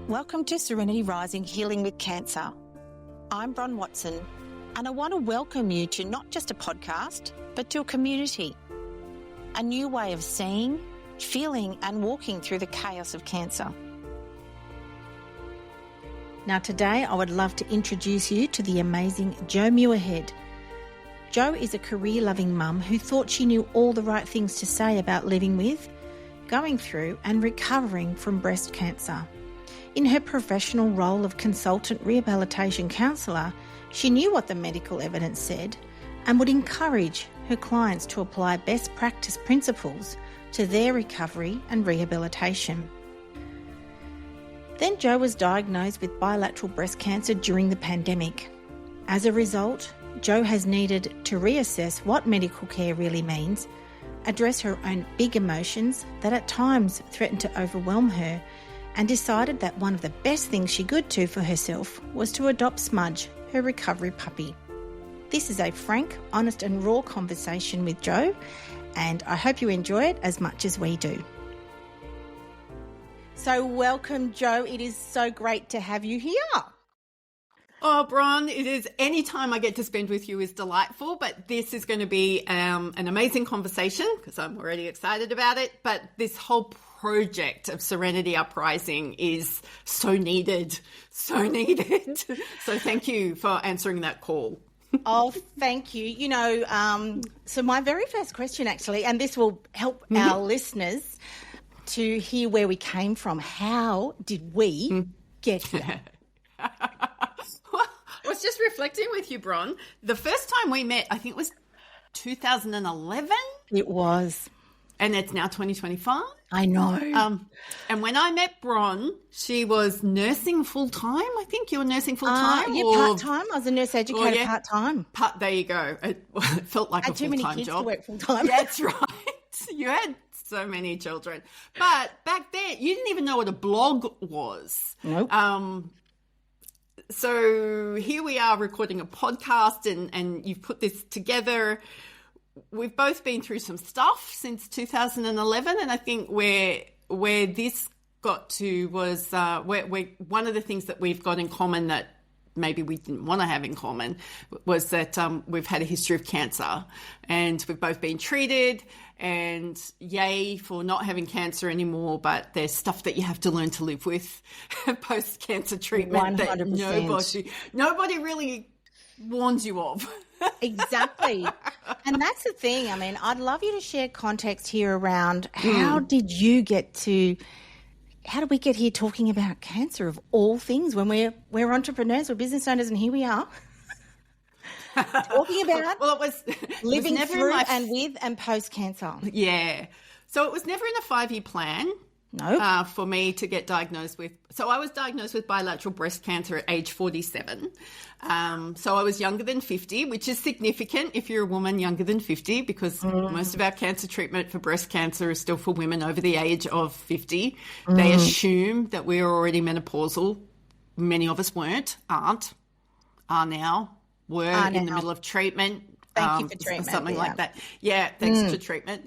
Welcome to Serenity Rising, Healing with Cancer. I'm Bron Watson, and I want to welcome you to not just a podcast, but to a community. A new way of seeing, feeling, and walking through the chaos of cancer. Now today, I would love to introduce you to the amazing Jo Muirhead. Jo is a career-loving mum who thought she knew all the right things to say about living with, going through, and recovering from breast cancer. In her professional role of consultant rehabilitation counsellor, she knew what the medical evidence said and would encourage her clients to apply best practice principles to their recovery and rehabilitation. Then Jo was diagnosed with bilateral breast cancer during the pandemic. As a result, Jo has needed to reassess what medical care really means, address her own big emotions that at times threatened to overwhelm her, and decided that one of the best things she could do for herself was to adopt Smudge, her recovery puppy. This is a frank, honest and raw conversation with Jo, and I hope you enjoy it as much as we do. So welcome, Jo. It is so great to have you here. Oh, Bron, it is. Any time I get to spend with you is delightful, but this is going to be an amazing conversation because I'm already excited about it. But this whole project of Serenity Uprising is so needed, so needed. So thank you for answering that call. Oh, thank you. You know, so my very first question actually, and this will help our listeners to hear where we came from. How did we get here? Well, I was just reflecting with you, Bron. The first time we met, I think it was 2011. It was. And it's now 2025. I know. And when I met Bron, she was nursing full-time. I think you were nursing full-time. Yeah, part-time. I was a nurse educator part-time. There you go. It felt like a full-time job. I had too many kids to work full-time. That's right. You had so many children. But back then, you didn't even know what a blog was. Nope. So here we are recording a podcast and you've put this together. We've both been through some stuff since 2011, and I think where this got to was where one of the things that we've got in common that maybe we didn't want to have in common was that we've had a history of cancer, and we've both been treated, and yay for not having cancer anymore, but there's stuff that you have to learn to live with post-cancer treatment 100%. that nobody really warns you of. Exactly. And that's the thing. I mean, I'd love you to share context here around how did we get here talking about cancer of all things when we're entrepreneurs, we're business owners, and here we are talking about living through and with and post-cancer. Yeah. So it was never in a 5-year plan. No. For me to get diagnosed with. So I was diagnosed with bilateral breast cancer at age 47. So I was younger than 50, which is significant if you're a woman younger than 50, because most of our cancer treatment for breast cancer is still for women over the age of 50. They assume that we're already menopausal. Many of us are now, in the middle of treatment. Thank you for treatment. Something like that. Yeah, thanks to treatment.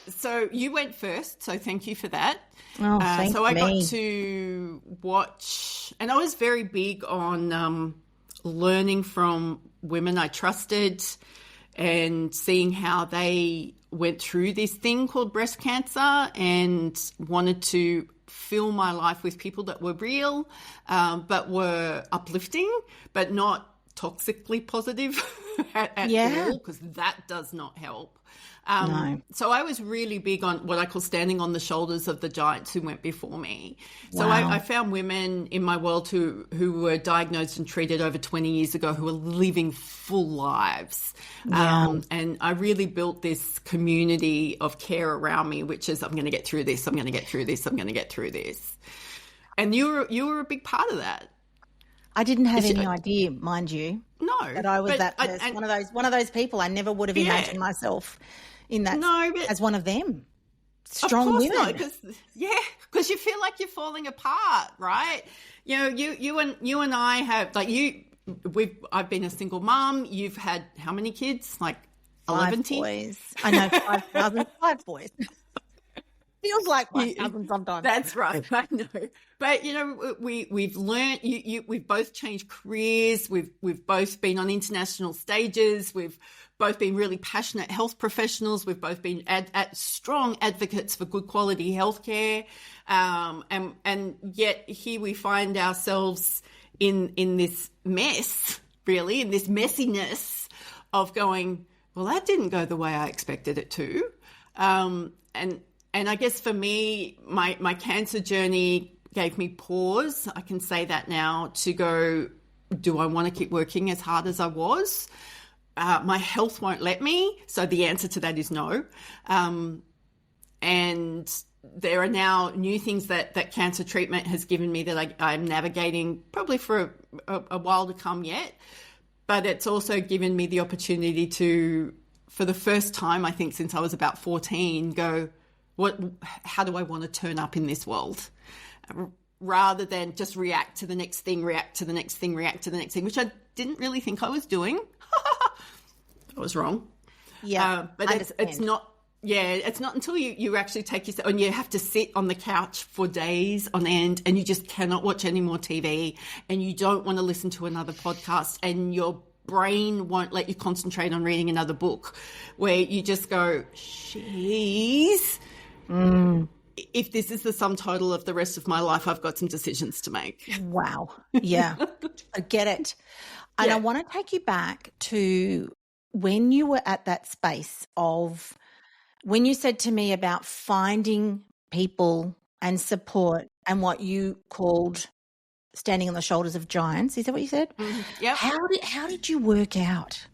So you went first, so thank you for that. Oh, thank so I me. got to watch, and I was very big on learning from women I trusted and seeing how they went through this thing called breast cancer, and wanted to fill my life with people that were real, but were uplifting, but not toxically positive at all, because that does not help. No. So I was really big on what I call standing on the shoulders of the giants who went before me. So Wow. I found women in my world who were diagnosed and treated over 20 years ago who were living full lives. Wow. And I really built this community of care around me, which is I'm going to get through this, I'm going to get through this, I'm going to get through this. And you were a big part of that. I didn't have any idea, mind you. No. That I was that person. One of those people. I never would have imagined myself in that as one of them. Strong women. Of course not, because you feel like you're falling apart, right? You know, you and I have I've been a single mom. You've had how many kids? Like 11 boys. I know 5 boys. Feels like my cousin sometimes. That's right. I know. But, we've learned, we've both changed careers. We've both been on international stages. We've both been really passionate health professionals. We've both been strong advocates for good quality healthcare. And yet here we find ourselves in this mess, really, in this messiness of going, well, that didn't go the way I expected it to. And I guess for me, my cancer journey gave me pause. I can say that now, to go, do I want to keep working as hard as I was? My health won't let me. So the answer to that is no. And there are now new things that cancer treatment has given me that I'm navigating probably for a while to come yet. But it's also given me the opportunity to, for the first time, I think since I was about 14, go, how do I want to turn up in this world? Rather than just react to the next thing, react to the next thing, which I didn't really think I was doing. I was wrong. Yeah. But it's not until you actually take yourself, and you have to sit on the couch for days on end, and you just cannot watch any more TV, and you don't want to listen to another podcast, and your brain won't let you concentrate on reading another book, where you just go, jeez. If this is the sum total of the rest of my life, I've got some decisions to make. Wow. Yeah. I get it. And I want to take you back to when you were at that space of when you said to me about finding people and support and what you called standing on the shoulders of giants. Is that what you said? Mm-hmm. Yep. How did you work out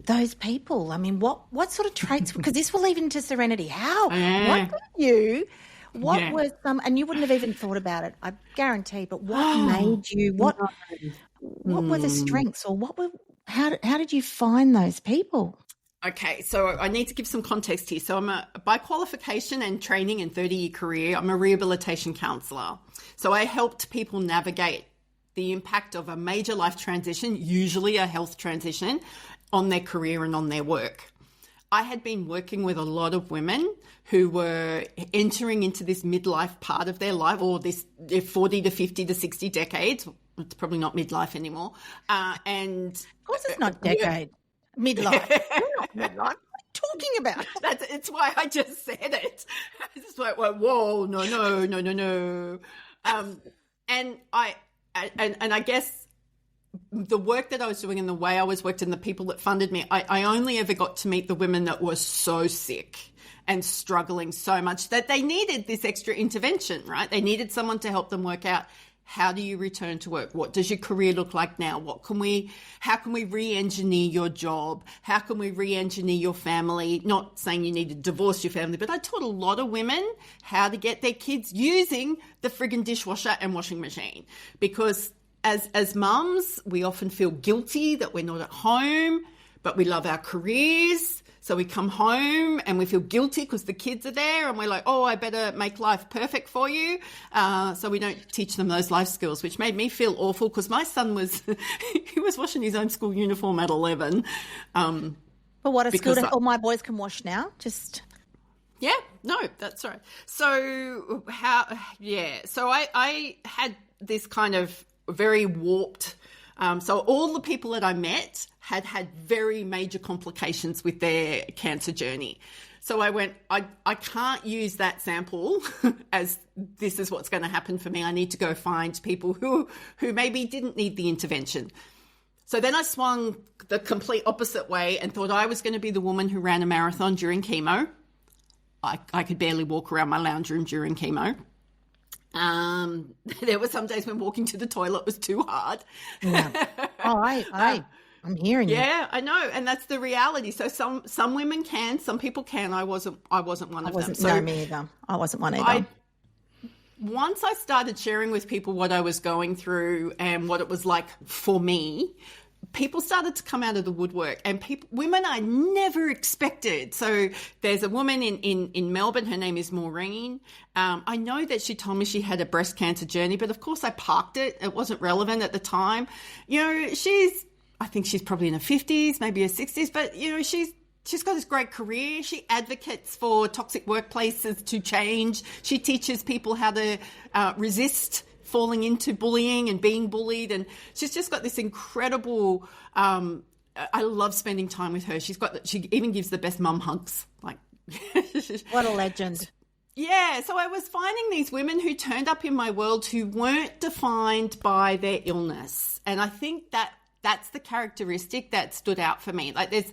those people? I mean, what sort of traits? Because this will lead into Serenity. What were you? What were some? And you wouldn't have even thought about it, I guarantee. But what made you? What were the strengths, or how did you find those people? Okay, so I need to give some context here. So by qualification and training and 30-year career, I'm a rehabilitation counsellor. So I helped people navigate the impact of a major life transition, usually a health transition, on their career and on their work. I had been working with a lot of women who were entering into this midlife part of their life, or this 40 to 50 to 60 decades. It's probably not midlife anymore. And of course it's not decade. Midlife. You're not midlife. What are you talking about? It's why I just said it. It's just like, whoa, no. And I guess the work that I was doing and the way I was worked and the people that funded me, I only ever got to meet the women that were so sick and struggling so much that they needed this extra intervention, right? They needed someone to help them work out, how do you return to work? What does your career look like now? How can we re-engineer your job? How can we re-engineer your family? Not saying you need to divorce your family, but I taught a lot of women how to get their kids using the friggin' dishwasher and washing machine, because as mums, we often feel guilty that we're not at home, but we love our careers. So we come home and we feel guilty because the kids are there, and we're like, oh, I better make life perfect for you. So we don't teach them those life skills, which made me feel awful because my son he was washing his own school uniform at 11. But what a school, all my boys can wash now, just... Yeah, no, that's right. So so I had this kind of very warped... so all the people that I met had very major complications with their cancer journey. So I went, I can't use that sample as this is what's going to happen for me. I need to go find people who maybe didn't need the intervention. So then I swung the complete opposite way and thought I was going to be the woman who ran a marathon during chemo. I could barely walk around my lounge room during chemo. There were some days when walking to the toilet was too hard. Yeah. Oh, I'm hearing you. Yeah, I know, and that's the reality. So some women can, some people can. I wasn't one of them. No, me either. I wasn't one either. Once I started sharing with people what I was going through and what it was like for me, people started to come out of the woodwork, and women I never expected. So there's a woman in Melbourne, her name is Maureen. I know that she told me she had a breast cancer journey, but of course I parked it. It wasn't relevant at the time. You know, I think she's probably in her 50s, maybe her 60s, but you know, she's she's got this great career. She advocates for toxic workplaces to change. She teaches people how to resist falling into bullying and being bullied. And she's just got this incredible, I love spending time with her. She even gives the best mum hugs. Like, what a legend. Yeah. So I was finding these women who turned up in my world who weren't defined by their illness. And I think that's the characteristic that stood out for me. Like, there's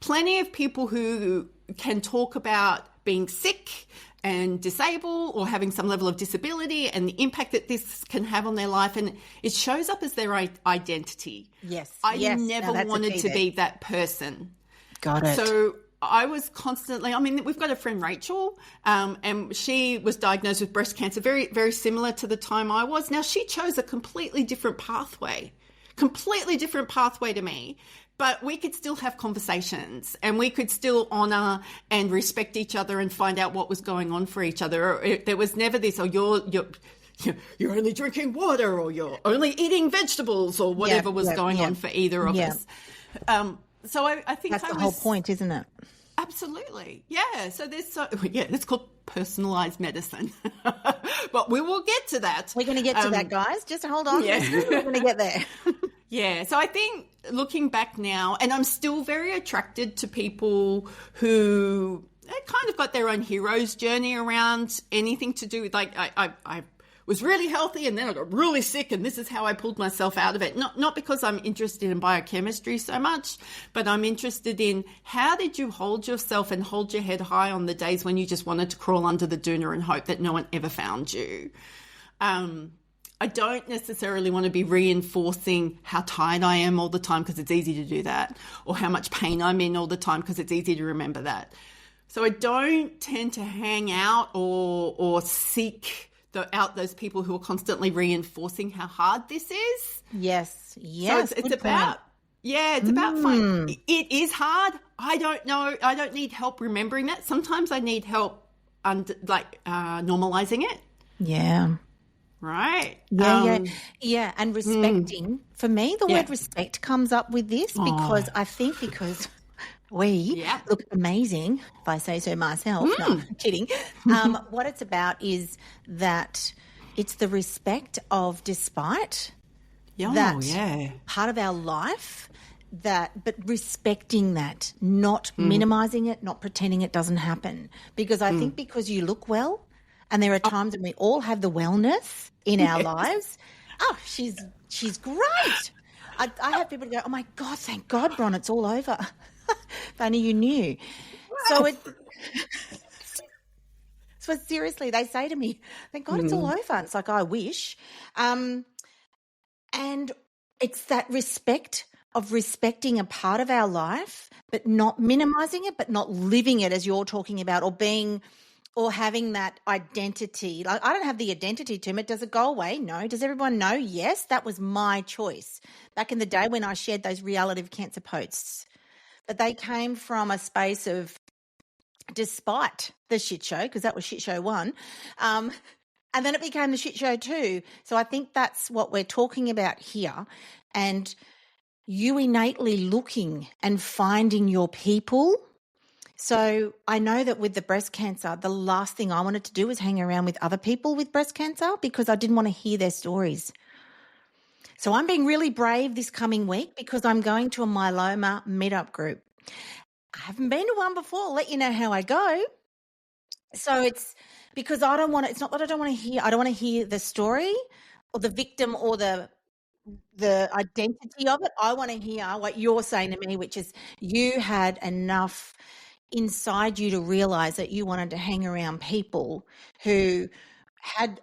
plenty of people who can talk about being sick and disabled or having some level of disability and the impact that this can have on their life. And it shows up as their identity. Yes. I never wanted to be that person. Got it. So I was constantly, we've got a friend, Rachel, and she was diagnosed with breast cancer, very, very similar to the time I was. Now, she chose a completely different pathway to me. But we could still have conversations and we could still honour and respect each other and find out what was going on for each other. There was never this, you're only drinking water or you're only eating vegetables or whatever was going on for either of us. So I think that's the whole point, isn't it? Absolutely. Yeah. So it's called personalised medicine. But we will get to that. We're going to get to that, guys. Just hold on. Yeah. We're going to get there. Yeah, so I think looking back now, and I'm still very attracted to people who kind of got their own hero's journey around anything to do with, like, I was really healthy and then I got really sick and this is how I pulled myself out of it. Not because I'm interested in biochemistry so much, but I'm interested in how did you hold yourself and hold your head high on the days when you just wanted to crawl under the doona and hope that no one ever found you. I don't necessarily want to be reinforcing how tired I am all the time because it's easy to do that, or how much pain I'm in all the time because it's easy to remember that. So I don't tend to hang out or seek out those people who are constantly reinforcing how hard this is. Yes. So it's about, it's about fun. It is hard. I don't know. I don't need help remembering that. Sometimes I need help normalizing it. Yeah. Right. Yeah. And respecting. For me, the word respect comes up with this because we look amazing, if I say so myself. No, I'm kidding. What it's about is that it's the respect of despite part of our life, but respecting that, not minimizing it, not pretending it doesn't happen. Because I think because you look well, and there are times when we all have the wellness in our lives. Oh, she's great. I have people go, oh, my God, thank God, Bron, it's all over. If only you knew. So seriously, they say to me, thank God it's all over. It's like, I wish. And it's that respect of respecting a part of our life, but not minimizing it, but not living it as you're talking about, or having that identity. Like, I don't have the identity to it. Does it go away? No. Does everyone know? Yes. That was my choice back in the day when I shared those reality of cancer posts. But they came from a space of, despite the shit show, because that was shit show 1, and then it became the shit show 2. So I think that's what we're talking about here. And you innately looking and finding your people. So I know that with the breast cancer, the last thing I wanted to do was hang around with other people with breast cancer because I didn't want to hear their stories. So I'm being really brave this coming week because I'm going to a myeloma meetup group. I haven't been to one before. I'll let you know how I go. So it's because I don't want to, it's not that I don't want to hear the story or the victim or the identity of it. I want to hear what you're saying to me, which is you had enough inside you to realize that you wanted to hang around people who had,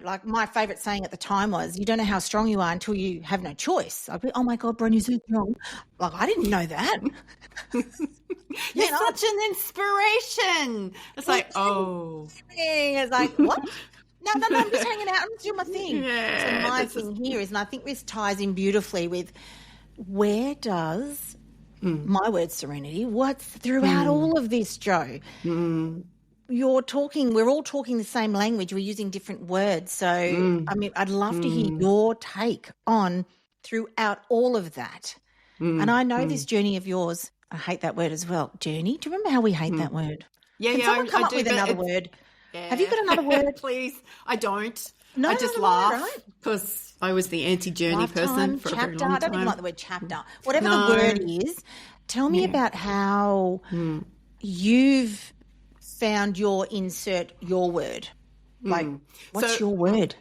like my favorite saying at the time was, you don't know how strong you are until you have no choice. I'd be, oh my God, Bron, you're so strong. Like, I didn't know that. You're such an inspiration. It's like, it's like, what? No, I'm just hanging out. I'm just doing my thing. Yeah, so my thing here is, and I think this ties in beautifully with, where does my word Serenity, what's throughout all of this, Jo? We're all talking the same language. We're using different words. So, I'd love to hear your take on throughout all of that. And I know this journey of yours. I hate that word as well. Journey. Do you remember how we hate that word? Yeah, Can yeah, someone come I up do, with but another word? Have you got another word? Please. I don't. No, I just no, laugh right? because I was the anti-journey person for a very chapter. long I don't even time. like the word chapter. Whatever No. the word is, tell me about how you've found your word. Like, what's your word?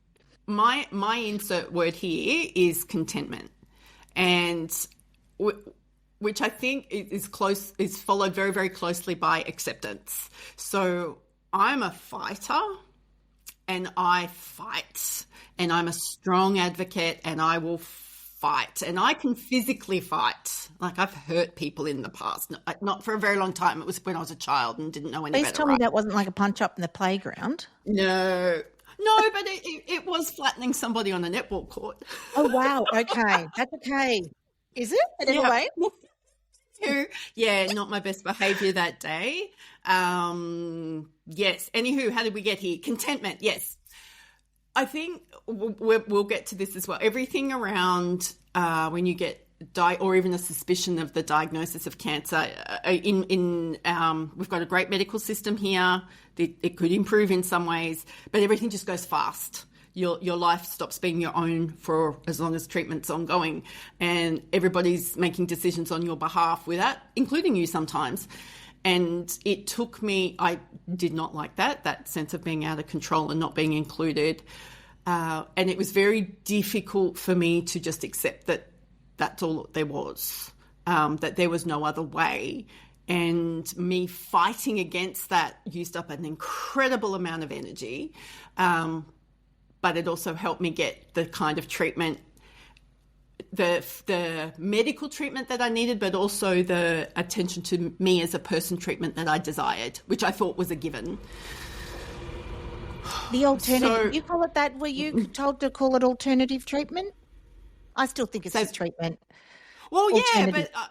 My insert word here is contentment, and which I think is followed very, very closely by acceptance. So I'm a fighter, and I fight, and I'm a strong advocate, and I will fight, and I can physically fight. Like, I've hurt people in the past, not for a very long time. It was when I was a child and didn't know any better. Please tell me that wasn't like a punch up in the playground. No, but it was flattening somebody on a netball court. Oh, wow. Okay. That's okay. Is it? Anyway. Yeah, not my best behaviour that day. Yes. Anywho, how did we get here? Contentment. Yes. I think we'll get to this as well. Everything around when you get or even a suspicion of the diagnosis of cancer. We've got a great medical system here. It could improve in some ways, but everything just goes fast. Your life stops being your own for as long as treatment's ongoing, and everybody's making decisions on your behalf without including you sometimes. And it took me, I did not like that sense of being out of control and not being included. And it was very difficult for me to just accept that that's all there was, that there was no other way. And me fighting against that used up an incredible amount of energy. But it also helped me get the kind of treatment, the medical treatment that I needed, but also the attention to me as a person treatment that I desired, which I thought was a given. The alternative, you call it that? Were you told to call it alternative treatment? I still think it's treatment. Well, yeah, but I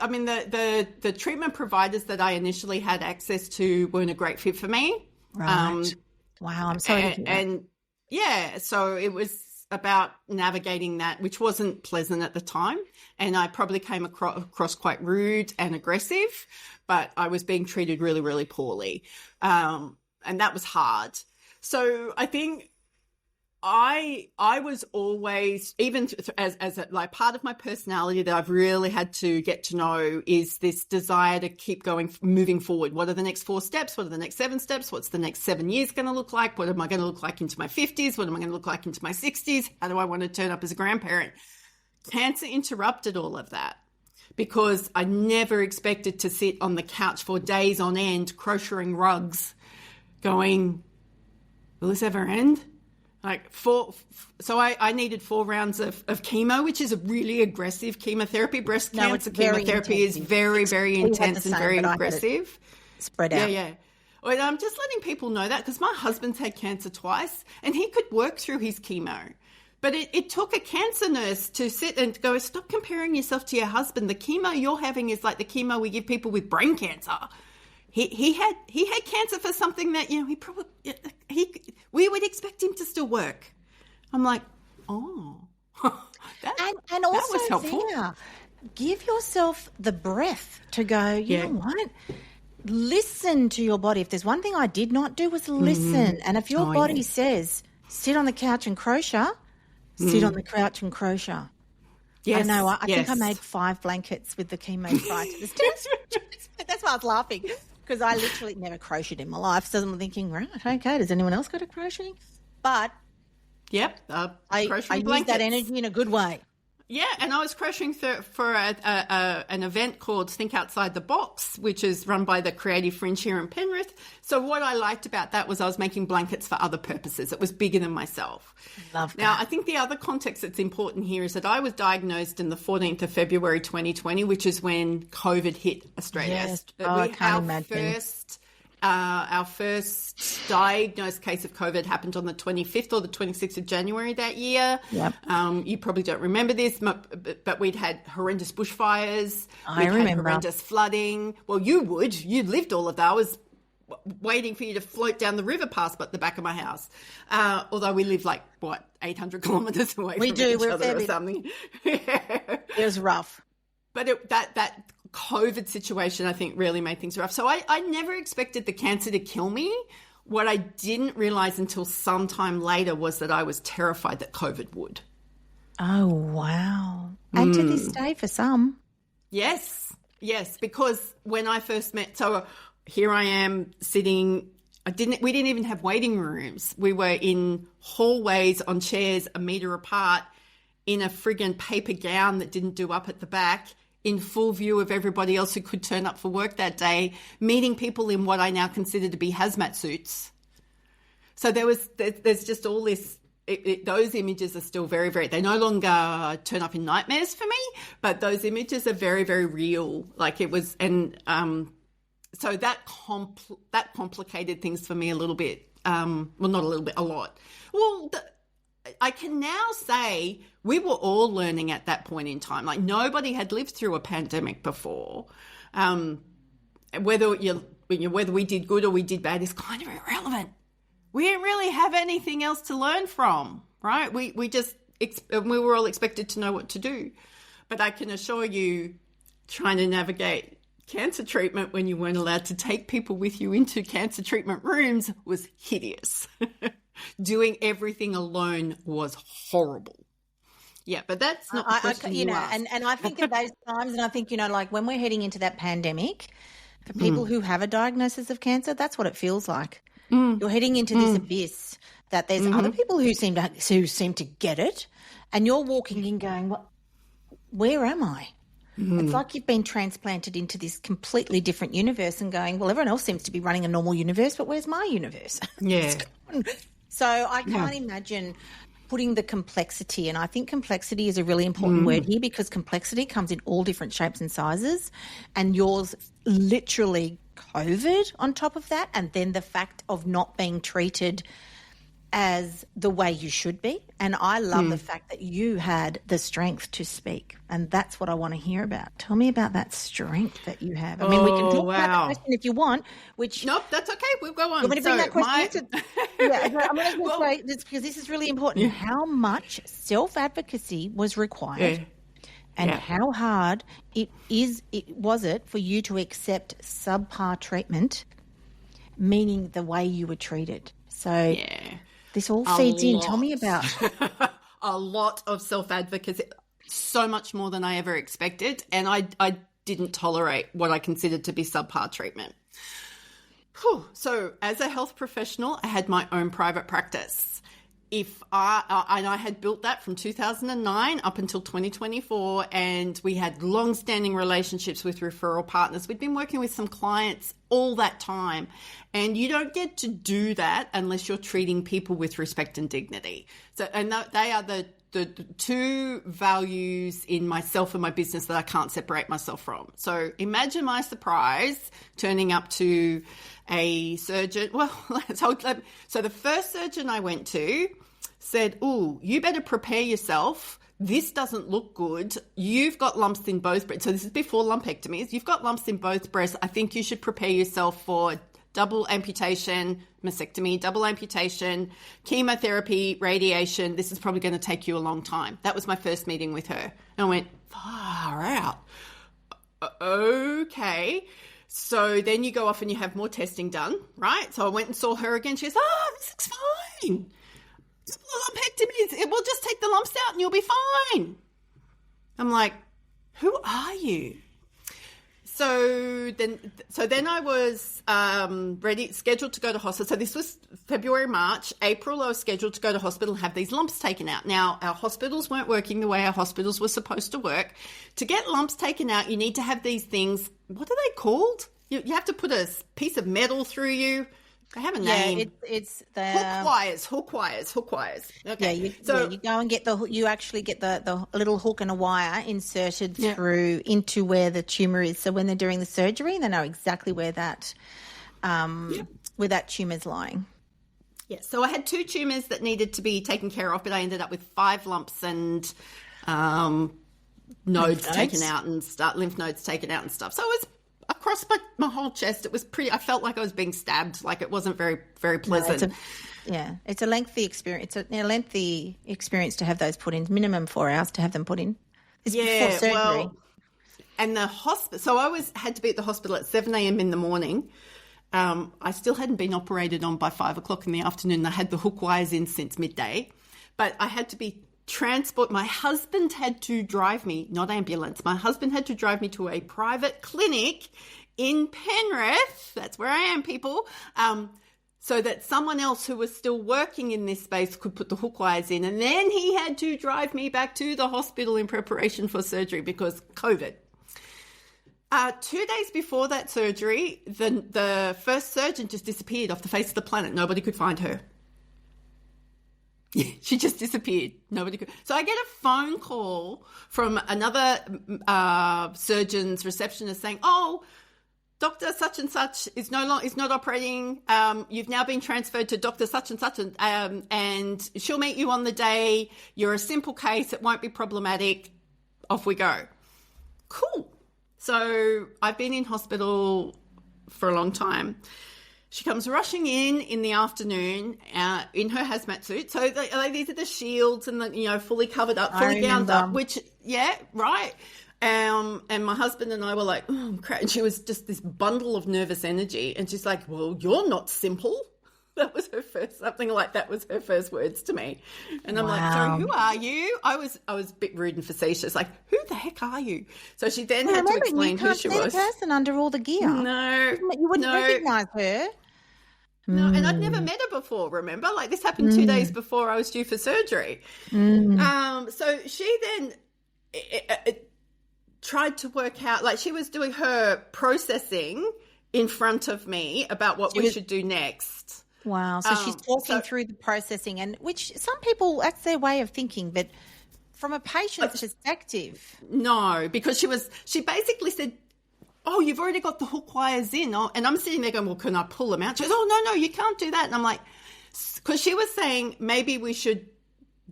mean, the treatment providers that I initially had access to weren't a great fit for me. Right. Wow, I'm sorry to hear that. And yeah, so it was about navigating that, which wasn't pleasant at the time. And I probably came across quite rude and aggressive, but I was being treated really, really poorly. And that was hard. So I think I was always, even as a, like, part of my personality that I've really had to get to know is this desire to keep moving forward. What are the next 4 steps? What are the next 7 steps? What's the next 7 years going to look like? What am I going to look like into my 50s? What am I going to look like into my 60s? How do I want to turn up as a grandparent? Cancer interrupted all of that because I never expected to sit on the couch for days on end, crocheting rugs, going, will this ever end? Like so I needed 4 rounds of chemo, which is a really aggressive chemotherapy. Breast cancer chemotherapy is very, very intense and very aggressive. Spread out. Yeah. Well, I'm just letting people know that because my husband's had cancer twice and he could work through his chemo. But it took a cancer nurse to sit and go, stop comparing yourself to your husband. The chemo you're having is like the chemo we give people with brain cancer. He had cancer for something that, you know, we would expect him to still work. I'm like, oh, that was helpful. There, give yourself the breath to go, you know what? Listen to your body. If there's one thing I did not do was listen. And if your body says, sit on the couch and crochet, sit on the couch and crochet. Yes, I know. I think I made 5 blankets with the chemo prior to this test. That's why I was laughing. Because I literally never crocheted in my life. So I'm thinking, right, okay, does anyone else go to crocheting? But I use that energy in a good way. Yeah, and I was crocheting for an event called Think Outside the Box, which is run by the Creative Fringe here in Penrith. So what I liked about that was I was making blankets for other purposes. It was bigger than myself. Love that. Now, I think the other context that's important here is that I was diagnosed in the 14th of February 2020, which is when COVID hit Australia. Yes. I can't imagine. Our first diagnosed case of COVID happened on the 25th or the 26th of January that year. Yep. You probably don't remember this, but we'd had horrendous bushfires. I remember. Had horrendous flooding. Well, you would. You lived all of that. I was waiting for you to float down the river past the back of my house. Although we live 800 kilometres away from each other or something. It was rough. But that COVID situation, I think, really made things rough. So I never expected the cancer to kill me. What I didn't realize until sometime later was that I was terrified that COVID would. Oh, wow. And to this day for some. Yes, because when I first met, so here I am sitting, we didn't even have waiting rooms. We were in hallways on chairs a metre apart in a friggin' paper gown that didn't do up at the back, in full view of everybody else who could turn up for work that day, meeting people in what I now consider to be hazmat suits. So there's just all this, those images are still very, very, they no longer turn up in nightmares for me, but those images are very, very real. Like it was, and so that complicated things for me a little bit. Well, not a little bit, a lot. Well, I can now say we were all learning at that point in time. Like nobody had lived through a pandemic before. Whether we did good or we did bad is kind of irrelevant. We didn't really have anything else to learn from, right? We were all expected to know what to do. But I can assure you, trying to navigate cancer treatment when you weren't allowed to take people with you into cancer treatment rooms was hideous. Doing everything alone was horrible. Yeah, but that's not the question you asked. And I think of those times, and I think, like when we're heading into that pandemic, for people who have a diagnosis of cancer, that's what it feels like. You're heading into this abyss that there's other people who seem to get it, and you're walking in going, "What? Where am I?" It's like you've been transplanted into this completely different universe and going, "Well, everyone else seems to be running a normal universe, but where's my universe?" Yeah. So I can't imagine putting the complexity, and I think complexity is a really important word here because complexity comes in all different shapes and sizes, and yours literally COVID on top of that, and then the fact of not being treated as the way you should be. And I love the fact that you had the strength to speak, and that's what I want to hear about. Tell me about that strength that you have. I mean, we can talk about the question if you want, which... Nope, that's okay. We'll go on. You want me to bring that question I'm going to say this because this is really important. Yeah. How much self-advocacy was required and how hard was it for you to accept subpar treatment, meaning the way you were treated? So this all feeds in. Tell me about a lot of self-advocacy, so much more than I ever expected, and I didn't tolerate what I considered to be subpar treatment. So as a health professional, I had my own private practice. I had built that from 2009 up until 2024, and we had long-standing relationships with referral partners. We'd been working with some clients all that time, and you don't get to do that unless you're treating people with respect and dignity. So, and they are the two values in myself and my business that I can't separate myself from. So imagine my surprise turning up to a surgeon. Well, so the first surgeon I went to said, "Ooh, you better prepare yourself. This doesn't look good. You've got lumps in both breasts." So this is before lumpectomies. "You've got lumps in both breasts. I think you should prepare yourself for double amputation, mastectomy, double amputation, chemotherapy, radiation. This is probably going to take you a long time." That was my first meeting with her. And I went, far out. Okay. So then you go off and you have more testing done, right? So I went and saw her again. She goes, "This looks fine. Lumpectomies, we'll just take the lumps out and you'll be fine." I'm like, who are you? So then I was scheduled to go to hospital. So this was February, March. April, I was scheduled to go to hospital and have these lumps taken out. Now, our hospitals weren't working the way our hospitals were supposed to work. To get lumps taken out, you need to have these things. What are they called? You have to put a piece of metal through you. They have a name. Yeah, it's the hook wires. Okay. Yeah, you go and you actually get the little hook and a wire inserted through into where the tumor is. So when they're doing the surgery, they know exactly where that tumor's lying. Yeah. So I had 2 tumors that needed to be taken care of, but I ended up with 5 lumps and nodes taken out and lymph nodes taken out and stuff. So it was across my whole chest. It was pretty, I felt like I was being stabbed. Like it wasn't very, very pleasant. It's a lengthy experience. It's a lengthy experience to have those put in. Minimum 4 hours to have them put in. It's before surgery. And the hospital, so I had to be at the hospital at 7 a.m. in the morning. I still hadn't been operated on by 5 o'clock in the afternoon. I had the hook wires in since midday, but I had to be my husband had to drive me, not ambulance. My husband had to drive me to a private clinic in Penrith. That's where I am, people. So that someone else who was still working in this space could put the hook wires in. And then he had to drive me back to the hospital in preparation for surgery because COVID. 2 days before that surgery, the first surgeon just disappeared off the face of the planet. Nobody could find her. Yeah, she just disappeared. Nobody could. So I get a phone call from another surgeon's receptionist saying, "Oh, Doctor such and such is not operating. You've now been transferred to Doctor such and such, and she'll meet you on the day. You're a simple case. It won't be problematic. Off we go." Cool. So I've been in hospital for a long time. She comes rushing in the afternoon in her hazmat suit. So these are the shields and fully covered up, fully gowned up, which, yeah, right. And my husband and I were like, oh, crap. And she was just this bundle of nervous energy. And she's like, well, you're not simple. That was her first, something like that was her first words to me. And I'm like, sorry, who are you? I was a bit rude and facetious, like, who the heck are you? So she then had to explain who she was. You can't see the person under all the gear. No. You wouldn't recognise her. No, and I'd never met her before, remember? Like, this happened 2 days bore I was due for surgery. So she then tried to work out, like, she was doing her processing in front of me about what we should do next. Wow. So she's talking through the processing, and which some people, that's their way of thinking, but from a patient's perspective. No, because she basically said, oh, you've already got the hook wires in. And I'm sitting there going, well, can I pull them out? She goes, oh, no, you can't do that. And I'm like, because she was saying maybe we should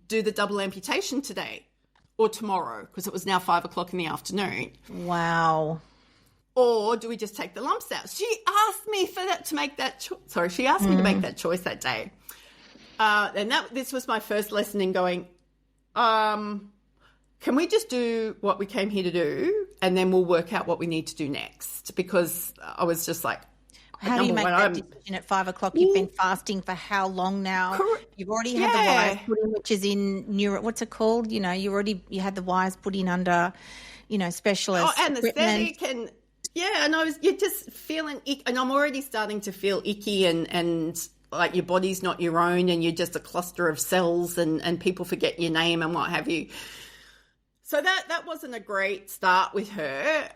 do the double amputation today or tomorrow, because it was now 5 o'clock in the afternoon. Wow. Or do we just take the lumps out? She asked me to make that choice. She asked me to make that choice that day. And this was my first lesson in going, can we just do what we came here to do, and then we'll work out what we need to do next? Because I was just like, how do you make that decision at 5 o'clock? You've been fasting for how long now? You've already had the wires put in, which is in what's it called? You had the wires put in under, specialist anesthetic and you're just feeling icky, and I'm already starting to feel icky and like your body's not your own, and you're just a cluster of cells, and people forget your name and what have you. So that wasn't a great start with her.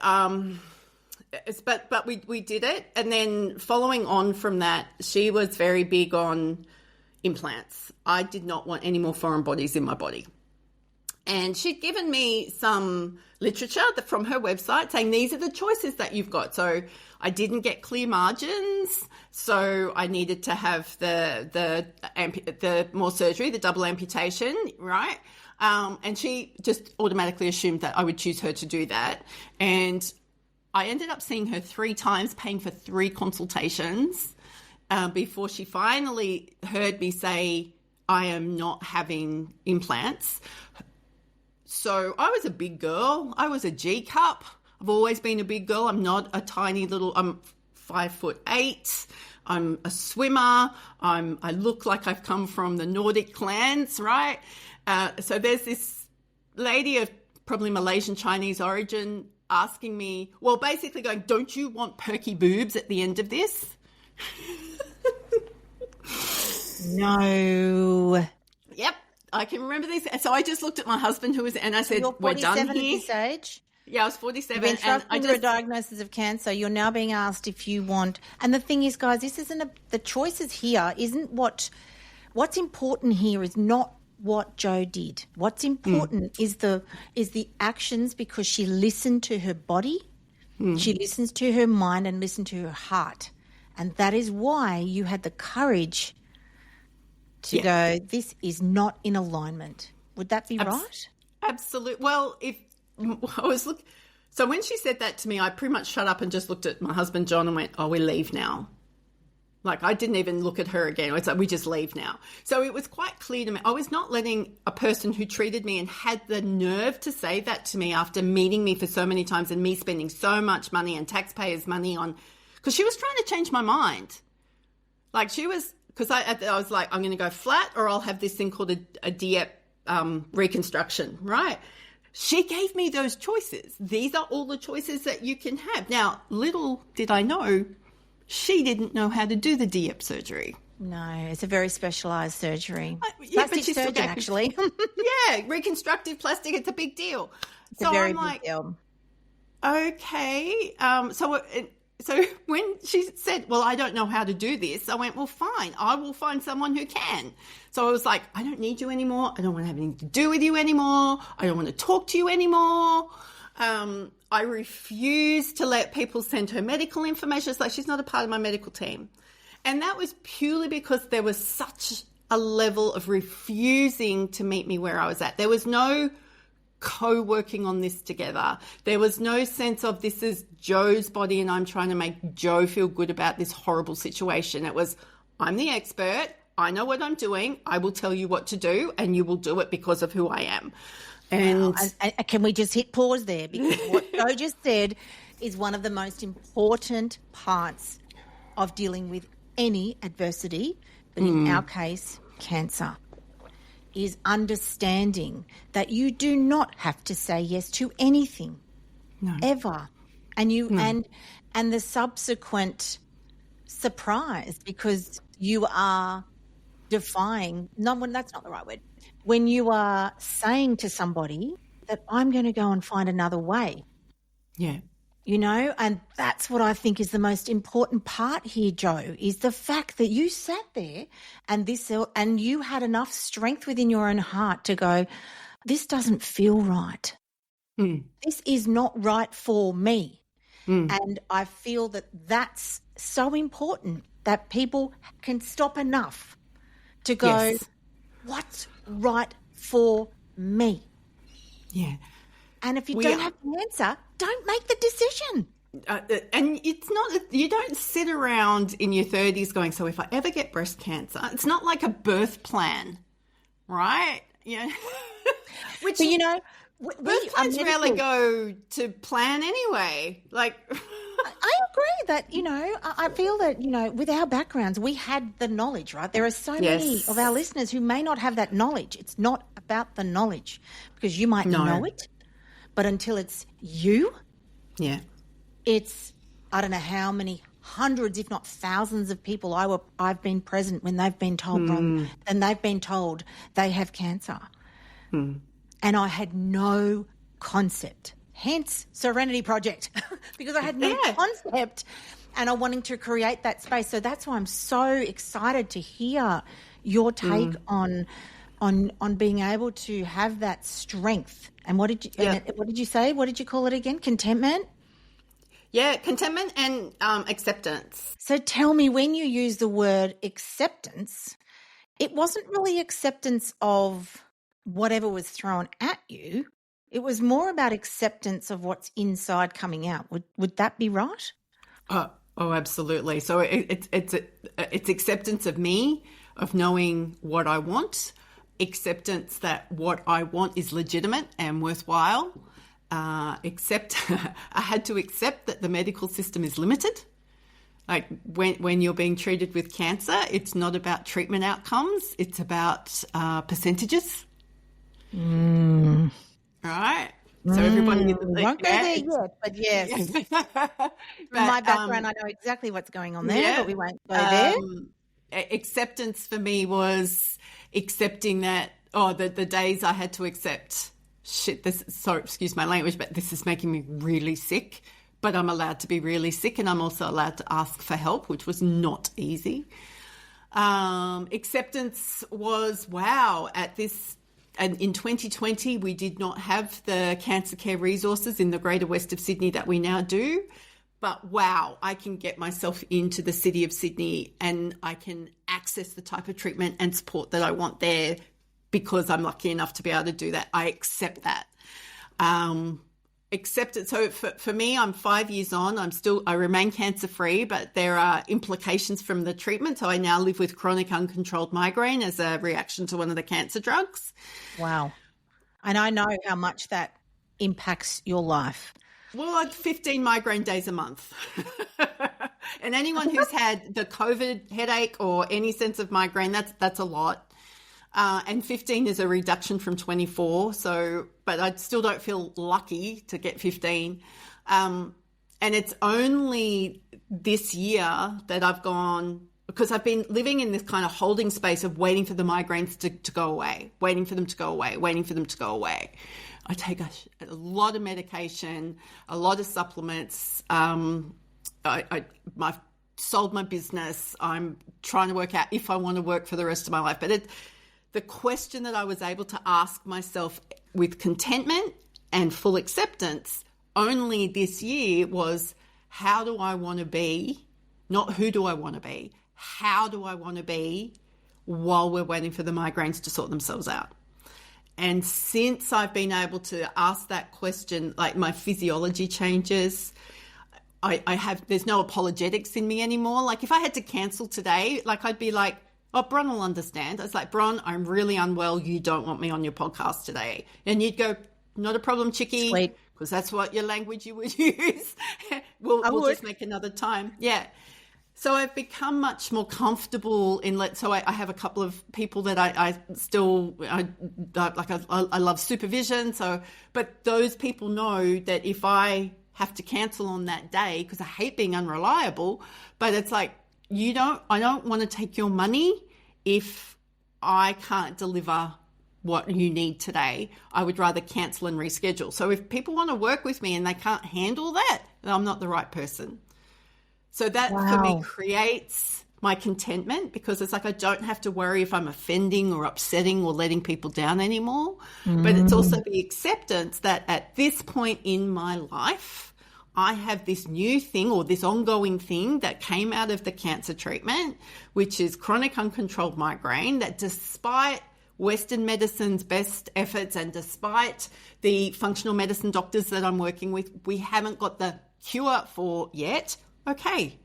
But we did it. And then following on from that, she was very big on implants. I did not want any more foreign bodies in my body. And she'd given me some literature from her website saying these are the choices that you've got. So I didn't get clear margins, so I needed to have the more surgery, the double amputation, right? And she just automatically assumed that I would choose her to do that. And I ended up seeing her 3 times, paying for 3 consultations before she finally heard me say, I am not having implants. So I was a big girl. I was a G cup. I've always been a big girl. I'm not a tiny little, I'm 5'8". I'm a swimmer. I look like I've come from the Nordic clans, right? So there's this lady of probably Malaysian Chinese origin asking me, well, basically going, don't you want perky boobs at the end of this? No. Yep, I can remember this. So I just looked at my husband and I said, we're done here. At this age? Yeah, I was 47. You've been trusted for a diagnosis of cancer. You're now being asked if you want. And the thing is, guys, this isn't the choices here isn't what's important here is not what Jo did. What's important is the actions, because she listened to her body, she listens to her mind, and listened to her heart. And that is why you had the courage to go, this is not in alignment. Would that be right? Absolutely. Well, so when she said that to me, I pretty much shut up and just looked at my husband, John, and went, oh, we leave now. Like, I didn't even look at her again. It's like, we just leave now. So it was quite clear to me. I was not letting a person who treated me and had the nerve to say that to me after meeting me for so many times and me spending so much money and taxpayers' money on, because she was trying to change my mind. Like, she was, because I was like, I'm going to go flat or I'll have this thing called a DIEP reconstruction, right? She gave me those choices. These are all the choices that you can have. Now, little did I know, she didn't know how to do the DIEP surgery. No, it's a very specialised surgery. Plastic surgeon, actually. Yeah, reconstructive plastic, it's a big deal. It's a very big deal. Okay. So when she said, well, I don't know how to do this, I went, well, fine, I will find someone who can. So I was like, I don't need you anymore. I don't want to have anything to do with you anymore. I don't want to talk to you anymore. I refuse to let people send her medical information. It's like, she's not a part of my medical team. And that was purely because there was such a level of refusing to meet me where I was at. There was no co-working on this together. There was no sense of, this is Joe's body and I'm trying to make Joe feel good about this horrible situation. It was, I'm the expert. I know what I'm doing. I will tell you what to do and you will do it because of who I am. And can we just hit pause there? Because what Joe just said is one of the most important parts of dealing with any adversity, but in our case, cancer, is understanding that you do not have to say yes to anything, ever. And and the subsequent surprise, because you are defying, that's not the right word, when you are saying to somebody that I'm going to go and find another way. Yeah. You know, and that's what I think is the most important part here, Joe, is the fact that you sat there and you had enough strength within your own heart to go, this doesn't feel right. This is not right for me. And I feel that that's so important, that people can stop enough to go, what's right for me? Yeah. And if you don't have the answer, don't make the decision. And it's not, you don't sit around in your 30s going, so if I ever get breast cancer, it's not like a birth plan, right? Yeah. But, you know, birth plans rarely go to plan anyway. Like, I agree that, you know, I feel that, you know, with our backgrounds, we had the knowledge, right? There are so many of our listeners who may not have that knowledge. It's not about the knowledge, because you might know it, but until it's you, it's, I don't know how many hundreds, if not thousands of people I've been present when they've been told wrong, and they've been told they have cancer. And I had no concept, hence Serenity Project, because I had no concept and I'm wanting to create that space. So that's why I'm so excited to hear your take on being able to have that strength. And what did you say? What did you call it again? Contentment? Yeah, contentment and acceptance. So tell me, when you use the word acceptance, it wasn't really acceptance of whatever was thrown at you. It was more about acceptance of what's inside coming out. Would that be right? Oh, absolutely. So it's acceptance of me, of knowing what I want, acceptance that what I want is legitimate and worthwhile. I had to accept that the medical system is limited. Like, when you're being treated with cancer, it's not about treatment outcomes. It's about percentages. Right? So everybody won't go there yet, but yes. From my background, I know exactly what's going on there, but we won't go there. Acceptance for me was accepting that, the days I had to accept, excuse my language, but this is making me really sick, but I'm allowed to be really sick, and I'm also allowed to ask for help, which was not easy. Acceptance was, and in 2020, we did not have the cancer care resources in the greater west of Sydney that we now do. But wow, I can get myself into the city of Sydney and I can access the type of treatment and support that I want there because I'm lucky enough to be able to do that. I accept that. accept it. So for me, I'm 5 years on. I remain cancer free, but there are implications from the treatment. So I now live with chronic uncontrolled migraine as a reaction to one of the cancer drugs. Wow. And I know how much that impacts your life. Well, like 15 migraine days a month. And anyone who's had the COVID headache or any sense of migraine, that's a lot. And 15 is a reduction from 24. So, but I still don't feel lucky to get 15. And it's only this year that I've gone, because I've been living in this kind of holding space of waiting for the migraines to go away, waiting for them to go away, waiting for them to go away. I take a lot of medication, a lot of supplements. I've sold my business. I'm trying to work out if I want to work for the rest of my life. But the question that I was able to ask myself with contentment and full acceptance only this year was, how do I want to be? Not who do I want to be? How do I want to be while we're waiting for the migraines to sort themselves out? And since I've been able to ask that question, like my physiology changes. There's no apologetics in me anymore. Like if I had to cancel today, like I'd be like, oh, Bron will understand. I was like, Bron, I'm really unwell. You don't want me on your podcast today. And you'd go, not a problem, chickie. Sweet. Because that's what your language you would use. We'll just make another time. Yeah. So I've become much more comfortable so I have a couple of people that I love supervision. So, but those people know that if I have to cancel on that day, because I hate being unreliable, but it's like, I don't want to take your money if I can't deliver what you need today. I would rather cancel and reschedule. So if people want to work with me and they can't handle that, then I'm not the right person. So that for me creates my contentment, because it's like I don't have to worry if I'm offending or upsetting or letting people down anymore. But it's also the acceptance that at this point in my life, I have this new thing or this ongoing thing that came out of the cancer treatment, which is chronic uncontrolled migraine, that despite Western medicine's best efforts and despite the functional medicine doctors that I'm working with, we haven't got the cure for yet. Okay,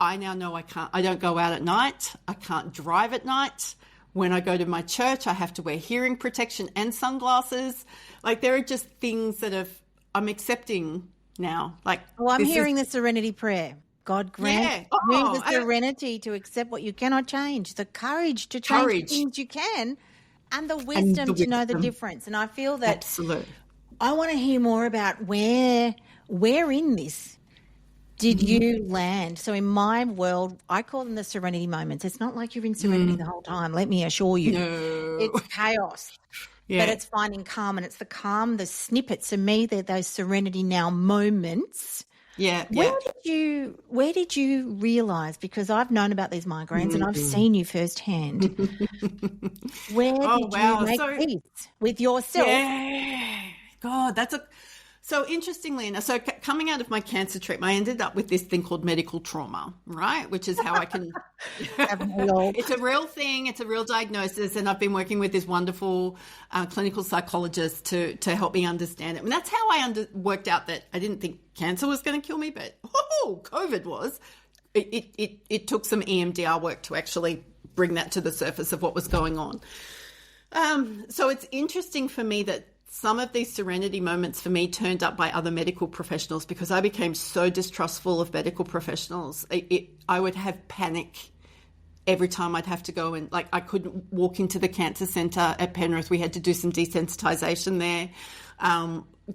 I now know I don't go out at night. I can't drive at night. When I go to my church, I have to wear hearing protection and sunglasses. Like there are just things that I'm accepting now. Like, well, I'm hearing the serenity prayer. God grant you the serenity to accept what you cannot change, the courage to change things you can, and the wisdom to know the difference. And I feel that I want to hear more about where in this did you land? So in my world, I call them the serenity moments. It's not like you're in serenity the whole time, let me assure you. No. It's chaos. Yeah. But it's finding calm, and it's the calm, the snippets. To me, they're those serenity now moments. Yeah. Where did you realise, because I've known about these migraines and I've seen you firsthand, where did you make peace with yourself? Yeah. God, so interestingly enough, so coming out of my cancer treatment, I ended up with this thing called medical trauma, right? Which is how I can, it's a real thing. It's a real diagnosis. And I've been working with this wonderful clinical psychologist to help me understand it. And that's how I worked out that I didn't think cancer was going to kill me, but COVID was. It took some EMDR work to actually bring that to the surface of what was going on. So it's interesting for me that some of these serenity moments for me turned up by other medical professionals, because I became so distrustful of medical professionals. I would have panic every time I'd have to go, and like I couldn't walk into the cancer centre at Penrith. We had to do some desensitisation there.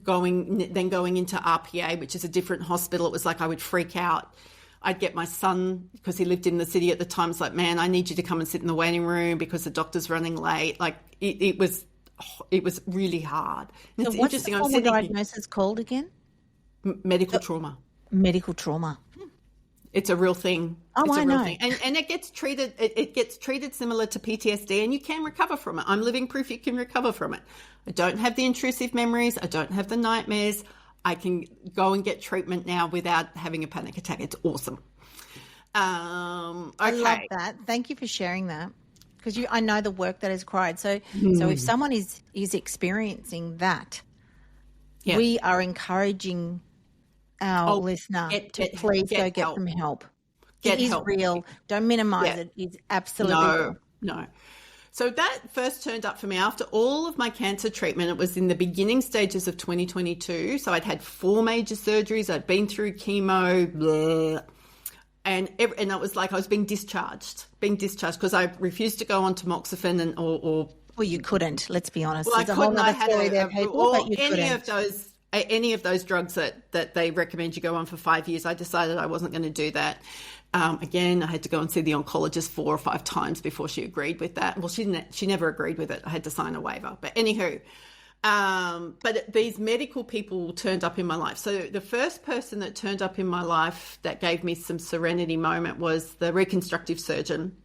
Going into RPA, which is a different hospital, it was like I would freak out. I'd get my son, because he lived in the city at the time, it's like, man, I need you to come and sit in the waiting room because the doctor's running late. Like it was really hard. So it's what's interesting. the formal diagnosis called again? Medical trauma. Medical trauma. It's a real thing. Oh, it's a I real know. thing. And it gets treated. It gets treated similar to PTSD, and you can recover from it. I'm living proof you can recover from it. I don't have the intrusive memories. I don't have the nightmares. I can go and get treatment now without having a panic attack. It's awesome. Okay. I love that. Thank you for sharing that, because I know the work that is required. So if someone is experiencing that, Yeah. we are encouraging our listener to please go get help. some help. Get it is help. real. Don't minimize it. It's absolutely real. No. So that first turned up for me after all of my cancer treatment. It was in the beginning stages of 2022. So I'd had 4 major surgeries. I'd been through chemo, blah, and it was like I was being discharged because I refused to go on tamoxifen or Well, you couldn't. Let's be honest. well, I couldn't. I had any of those drugs that they recommend you go on for 5 years. I decided I wasn't going to do that. Again, I had to go and see the oncologist 4 or 5 times before she agreed with that. Well, she never agreed with it. I had to sign a waiver. But anywho, but these medical people turned up in my life. So the first person that turned up in my life that gave me some serenity moment was the reconstructive surgeon.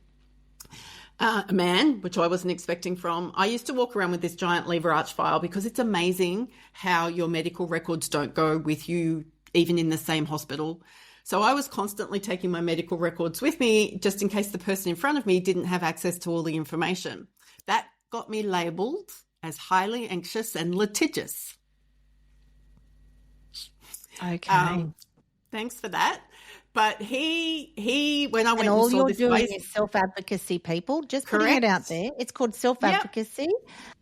A man, which I wasn't expecting from. I used to walk around with this giant lever arch file because it's amazing how your medical records don't go with you even in the same hospital. So I was constantly taking my medical records with me just in case the person in front of me didn't have access to all the information. That got me labelled as highly anxious and litigious. Okay. Thanks for that. But he when I went and all and saw you're this doing place, is self-advocacy, people. Just Correct. putting it out there. It's called self-advocacy.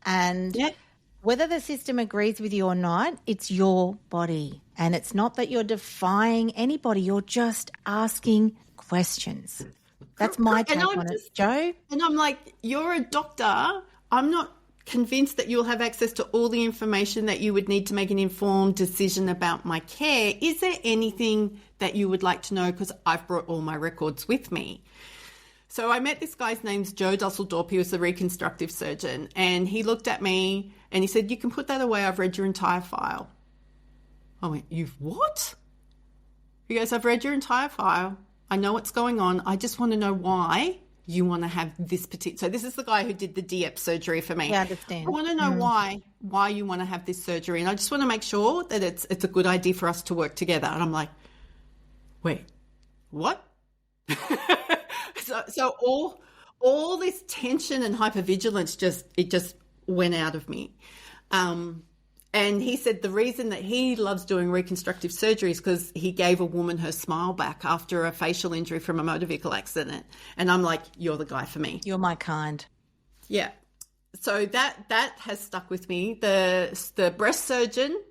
And whether the system agrees with you or not, it's your body. And it's not that you're defying anybody. You're just asking questions. That's my take on it, Jo. And I'm like, you're a doctor. I'm not convinced that you'll have access to all the information that you would need to make an informed decision about my care. Is there anything that you would like to know? Because I've brought all my records with me. So I met this guy's name's Joe Dusseldorp. He was the reconstructive surgeon. And he looked at me and he said, you can put that away. I've read your entire file. I went, you've what? He goes, I've read your entire file. I know what's going on. I just want to know why you want to have this particular. So this is the guy who did the DEP surgery for me. Yeah, I understand. I want to know why you want to have this surgery. And I just want to make sure that it's a good idea for us to work together. And I'm like, wait, what? so all this tension and hypervigilance just went out of me. And he said the reason that he loves doing reconstructive surgery is because he gave a woman her smile back after a facial injury from a motor vehicle accident. And I'm like, you're the guy for me. You're my kind. Yeah. So that has stuck with me. The breast surgeon.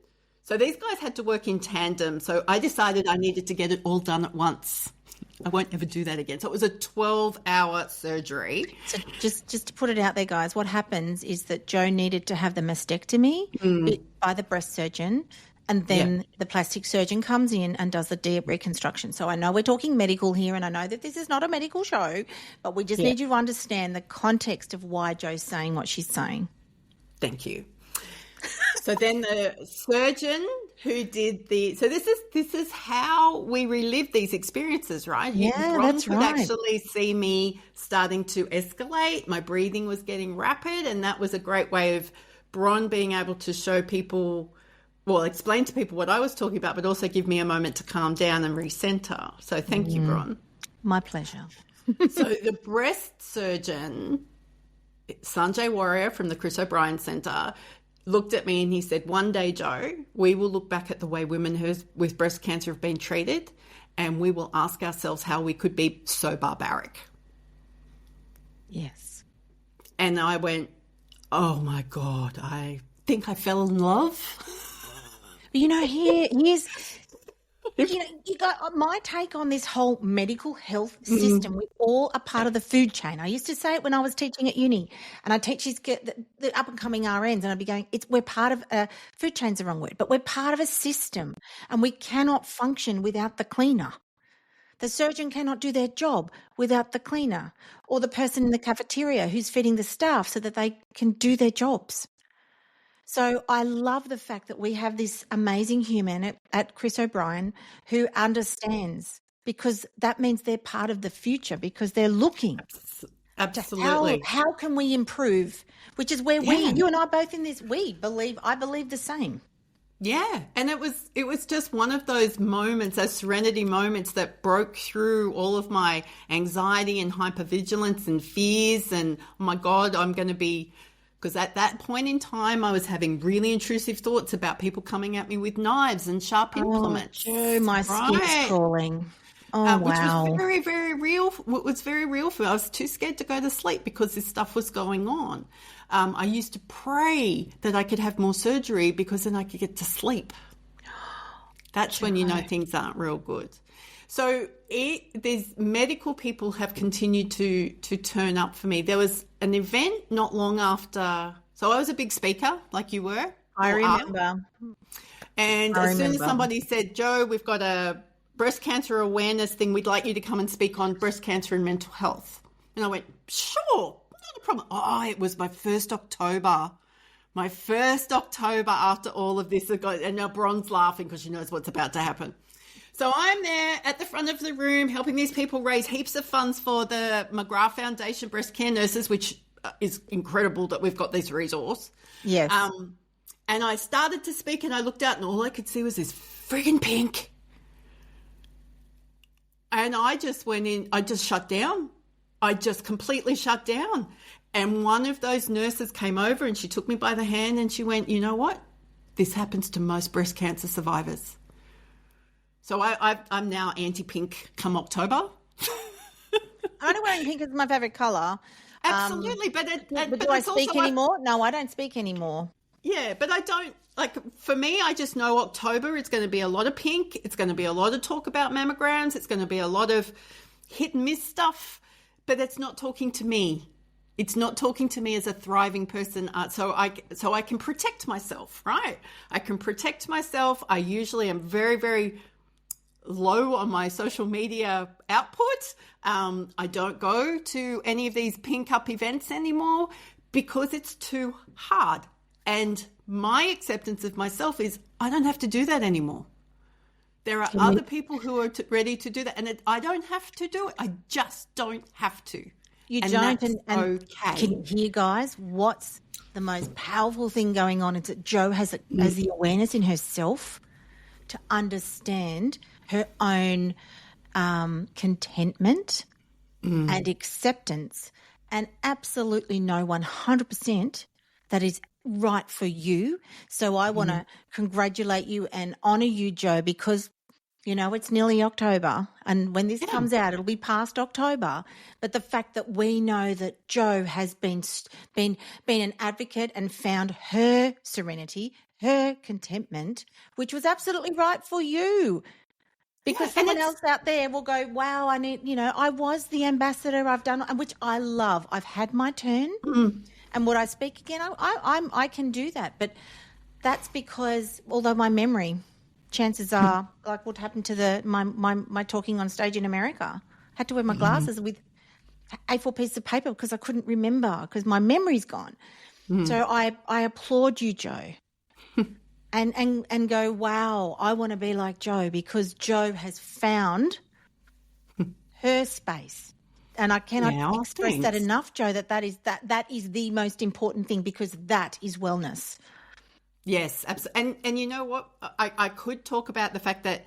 So these guys had to work in tandem. So I decided I needed to get it all done at once. I won't ever do that again. So it was a 12-hour surgery. So just to put it out there, guys, what happens is that Jo needed to have the mastectomy by the breast surgeon, and then the plastic surgeon comes in and does the DEP reconstruction. So I know we're talking medical here, and I know that this is not a medical show, but we just need you to understand the context of why Jo's saying what she's saying. Thank you. So then the surgeon who did so this is how we relive these experiences, right? Yeah, Bron that's could right. actually see me starting to escalate. My breathing was getting rapid, and that was a great way of Bron being able to show people, well, explain to people what I was talking about, but also give me a moment to calm down and recenter. So thank you, Bron. My pleasure. So the breast surgeon, Sanjay Warrior from the Chris O'Brien Centre, looked at me and he said, one day, Jo, we will look back at the way women with breast cancer have been treated, and we will ask ourselves how we could be so barbaric. Yes. And I went, oh my God, I think I fell in love. You know, here's... You got my take on this whole medical health system. We all are part of the food chain. I used to say it when I was teaching at uni, and I teach the up and coming RNs, and I'd be going, we're part of food chain's the wrong word, but we're part of a system, and we cannot function without the cleaner. The surgeon cannot do their job without the cleaner, or the person in the cafeteria who's feeding the staff so that they can do their jobs. So I love the fact that we have this amazing human at Chris O'Brien who understands, because that means they're part of the future, because they're looking. Absolutely. How can we improve? Which is where you and I both in this, I believe the same. Yeah. And it was just one of those moments, those serenity moments that broke through all of my anxiety and hypervigilance and fears and, oh my God, I'm going to be because at that point in time, I was having really intrusive thoughts about people coming at me with knives and sharp implements. Oh, my skin's crawling. Oh, which wow. was very, very real. It was very real for me. I was too scared to go to sleep because this stuff was going on. I used to pray that I could have more surgery because then I could get to sleep. That's when you know things aren't real good. So these medical people have continued to turn up for me. There was an event not long after. So I was a big speaker like you were. I remember. And as soon as somebody said, Jo, we've got a breast cancer awareness thing, we'd like you to come and speak on breast cancer and mental health. And I went, sure, not a problem. Oh, it was my first October. My first October after all of this. And now Bron's laughing because she knows what's about to happen. So I'm there at the front of the room helping these people raise heaps of funds for the McGrath Foundation Breast Care Nurses, which is incredible that we've got this resource. Yes. And I started to speak and I looked out and all I could see was this friggin' pink. And I just went in, I just shut down. I just completely shut down. And one of those nurses came over and she took me by the hand and she went, you know what? This happens to most breast cancer survivors. So I'm now anti-pink come October. I'm only wearing pink is my favourite colour. Absolutely. But do I speak anymore? No, I don't speak anymore. Yeah, but I don't, for me, I just know October is going to be a lot of pink. It's going to be a lot of talk about mammograms. It's going to be a lot of hit and miss stuff, but it's not talking to me. It's not talking to me as a thriving person. So I can protect myself, right? I can protect myself. I usually am very, very low on my social media output. I don't go to any of these pink up events anymore because it's too hard. And my acceptance of myself is I don't have to do that anymore. There are other people who are ready to do that. And I don't have to do it. I just don't have to. You and don't. That's and okay. Can you hear, guys, what's the most powerful thing going on is that Jo has the awareness in herself to understand her own contentment and acceptance, and absolutely know 100% that is right for you. So I want to congratulate you and honour you, Jo, because, you know, it's nearly October, and when this comes out, it'll be past October. But the fact that we know that Jo has been an advocate and found her serenity, her contentment, which was absolutely right for you. Because someone else out there will go, wow, I need, you know, I was the ambassador, I've done, which I love. I've had my turn. And would I speak again? I can do that. But that's because, although my memory, chances are, like what happened to my talking on stage in America, had to wear my glasses with A4 pieces of paper because I couldn't remember because my memory's gone. So I applaud you, Jo. And go, wow, I want to be like Jo, because Jo has found her space. And I cannot express that enough, Jo, that is the most important thing, because that is wellness. Yes, absolutely. And you know what? I could talk about the fact that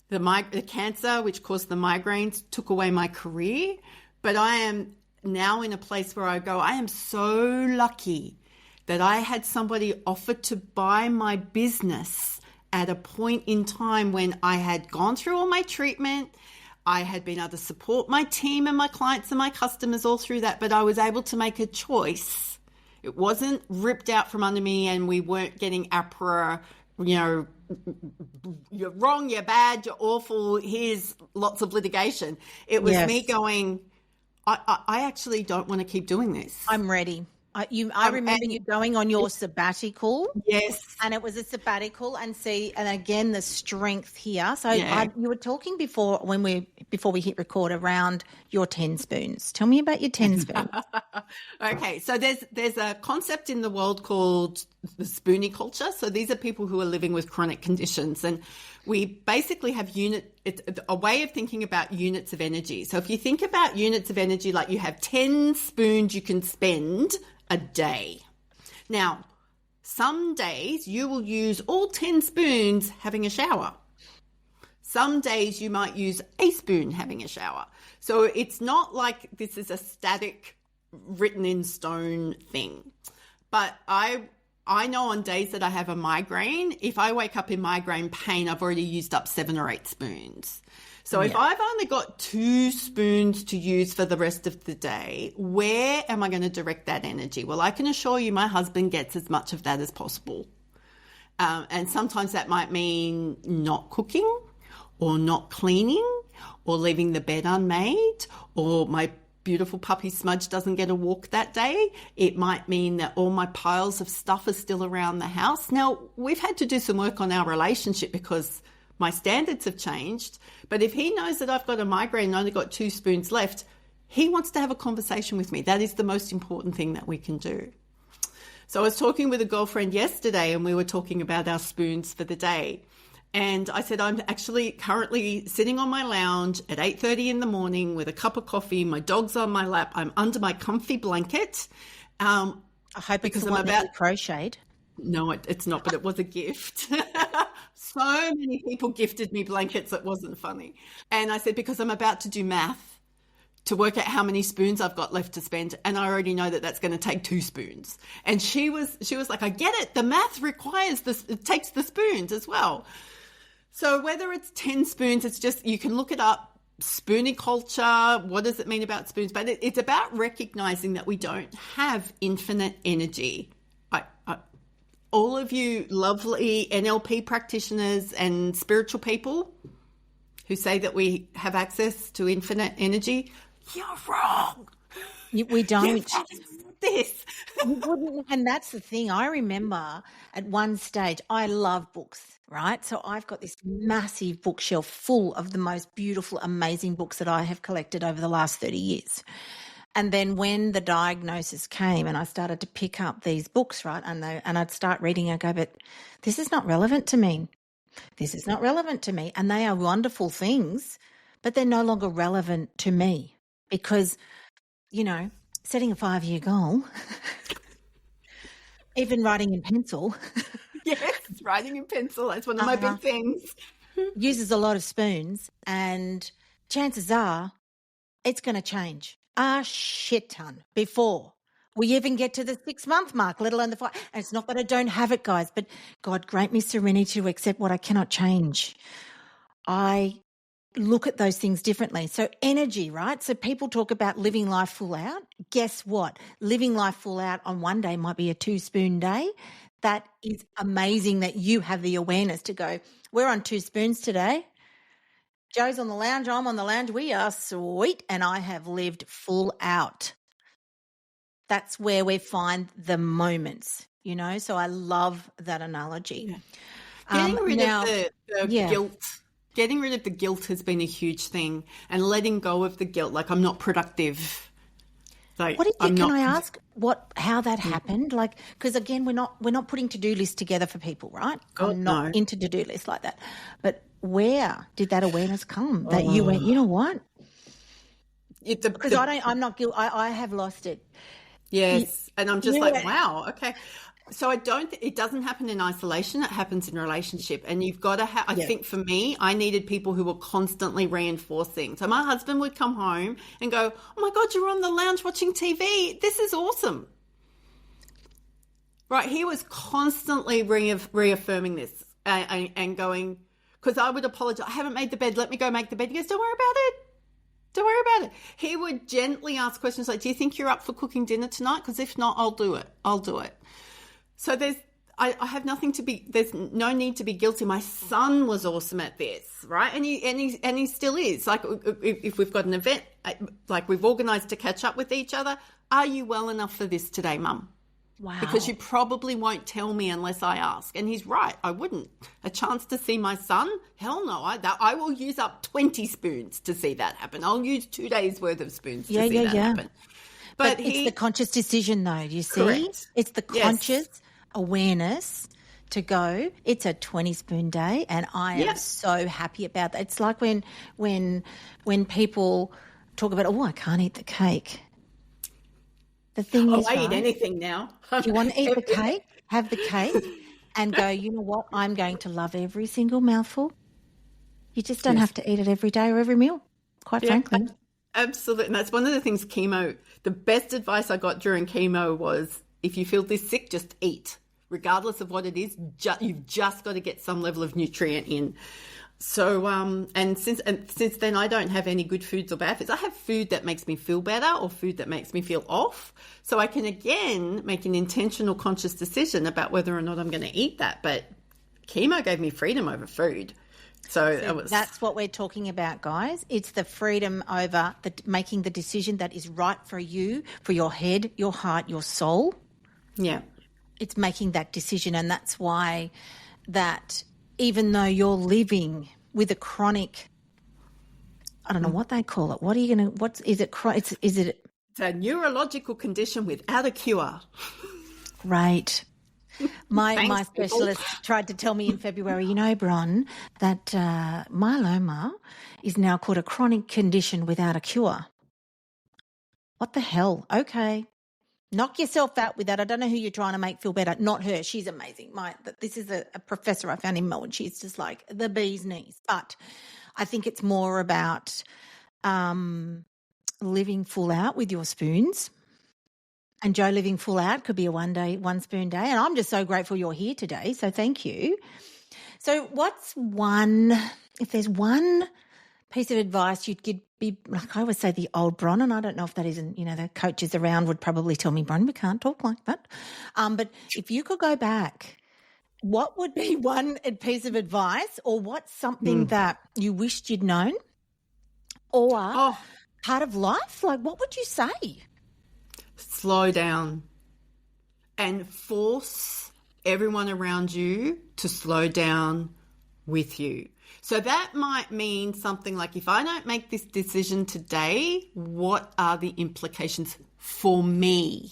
the cancer, which caused the migraines, took away my career, but I am now in a place where I go, I am so lucky that I had somebody offer to buy my business at a point in time when I had gone through all my treatment. I had been able to support my team and my clients and my customers all through that, but I was able to make a choice. It wasn't ripped out from under me and we weren't getting APRA, you know, you're wrong, you're bad, you're awful, here's lots of litigation. It was me going, I actually don't want to keep doing this. I'm ready. I remember you going on your sabbatical. Yes. And it was a sabbatical, and again, the strength here. So you were talking before we hit record around your 10 spoons. Tell me about your 10 spoons. Okay. So there's a concept in the world called the spoonie culture. So these are people who are living with chronic conditions, and we basically have it's a way of thinking about units of energy. So if you think about units of energy, like you have 10 spoons you can spend a day. Now, some days you will use all 10 spoons having a shower. Some days you might use a spoon having a shower. So it's not like this is a static, written in stone thing. But I know on days that I have a migraine, if I wake up in migraine pain, I've already used up 7 or 8 spoons. So if I've only got 2 spoons to use for the rest of the day, where am I going to direct that energy? Well, I can assure you my husband gets as much of that as possible. And sometimes that might mean not cooking or not cleaning or leaving the bed unmade, or my beautiful puppy Smudge doesn't get a walk that day. It might mean that all my piles of stuff are still around the house. Now, we've had to do some work on our relationship because my standards have changed. But if he knows that I've got a migraine and only got 2 spoons left, he wants to have a conversation with me. That is the most important thing that we can do. So I was talking with a girlfriend yesterday and we were talking about our spoons for the day. And I said, I'm actually currently sitting on my lounge at 8:30 in the morning with a cup of coffee. My dog's on my lap. I'm under my comfy blanket. I hope it's the one that you crocheted. No, it's not, but it was a gift. So many people gifted me blankets. It wasn't funny. And I said, because I'm about to do math to work out how many spoons I've got left to spend. And I already know that that's going to take 2 spoons. And she was like, I get it. The math requires this. It takes the spoons as well. So whether it's 10 spoons, it's just, you can look it up, spooning culture, what does it mean about spoons? But it's about recognizing that we don't have infinite energy. All of you lovely NLP practitioners and spiritual people who say that we have access to infinite energy, you're wrong. We don't. This. And that's the thing. I remember at one stage, I love books, right? So I've got this massive bookshelf full of the most beautiful, amazing books that I have collected over the last 30 years. And then when the diagnosis came and I started to pick up these books, right, and I'd start reading, I'd go, but this is not relevant to me. This is not relevant to me. And they are wonderful things, but they're no longer relevant to me because, you know, setting a 5-year goal, even writing in pencil. Yes, writing in pencil. That's one of my big things. Uses a lot of spoons, and chances are it's going to change a shit ton before we even get to the 6-month mark, let alone the 5. And it's not that I don't have it, guys, but God grant me serenity to accept what I cannot change. I look at those things differently. So energy, right? So people talk about living life full out. Guess what? Living life full out on one day might be a 2-spoon day. That is amazing that you have the awareness to go, we're on 2 spoons today. Joe's on the lounge, I'm on the lounge. We are sweet, and I have lived full out. That's where we find the moments, you know. So I love that analogy. Yeah. Getting rid of the guilt. Getting rid of the guilt has been a huge thing, and letting go of the guilt. Like, I'm not productive. Like, can I ask how that happened? Like, because again, we're not putting to-do lists together for people, right? I'm not into to-do lists like that. But where did that awareness come that you went, you know what? Because I'm not guilty. I have lost it. Yes. And I'm just like, wow, okay. So it doesn't happen in isolation. It happens in relationship. And you've got to I think for me, I needed people who were constantly reinforcing. So my husband would come home and go, oh my God, you're on the lounge watching TV. This is awesome. Right. He was constantly reaffirming this and going, because I would apologize. I haven't made the bed. Let me go make the bed. He goes, don't worry about it. Don't worry about it. He would gently ask questions like, do you think you're up for cooking dinner tonight? Because if not, I'll do it. So I have there's no need to be guilty. My son was awesome at this, right? And he still is. Like, if we've got an event, like we've organized to catch up with each other, are you well enough for this today, Mum? Wow. Because you probably won't tell me unless I ask. And he's right. I wouldn't. A chance to see my son? Hell no. I will use up 20 spoons to see that happen. I'll use 2 days worth of spoons to see that happen. But it's the conscious decision though, you see? Correct. It's the conscious awareness to go, it's a 20-spoon day, and I am so happy about that. It's like when people talk about, I can't eat the cake. The thing is, I eat anything now. If you want to eat the cake, have the cake and go, you know what, I'm going to love every single mouthful. You just don't have to eat it every day or every meal, quite frankly. Absolutely. And that's one of the things the best advice I got during chemo was if you feel this sick, just eat. Regardless of what it is, you've just got to get some level of nutrient in. So, and since then, I don't have any good foods or bad foods. I have food that makes me feel better or food that makes me feel off. So I can, again, make an intentional, conscious decision about whether or not I'm going to eat that. But chemo gave me freedom over food. So that's what we're talking about, guys. It's the freedom over making the decision that is right for you, for your head, your heart, your soul. Yeah. It's making that decision, and that's why that even though you're living with a chronic, I don't know what they call it. What are you going to, is it? It's a neurological condition without a cure. Right. My specialist tried to tell me in February, you know, Bron, that myeloma is now called a chronic condition without a cure. What the hell? Okay. Knock yourself out with that. I don't know who you're trying to make feel better. Not her. She's amazing. This is a professor I found in Melbourne. She's just like the bee's knees. But I think it's more about living full out with your spoons. And Jo, living full out could be a one spoon day. And I'm just so grateful you're here today. So thank you. So if there's one piece of advice you'd be, like I always say, the old Bron, and I don't know if that isn't, the coaches around would probably tell me, Bron, we can't talk like that. But if you could go back, what would be one piece of advice, or what's something that you wished you'd known, or part of life? Like, what would you say? Slow down and force everyone around you to slow down with you. So that might mean something like, if I don't make this decision today, what are the implications for me?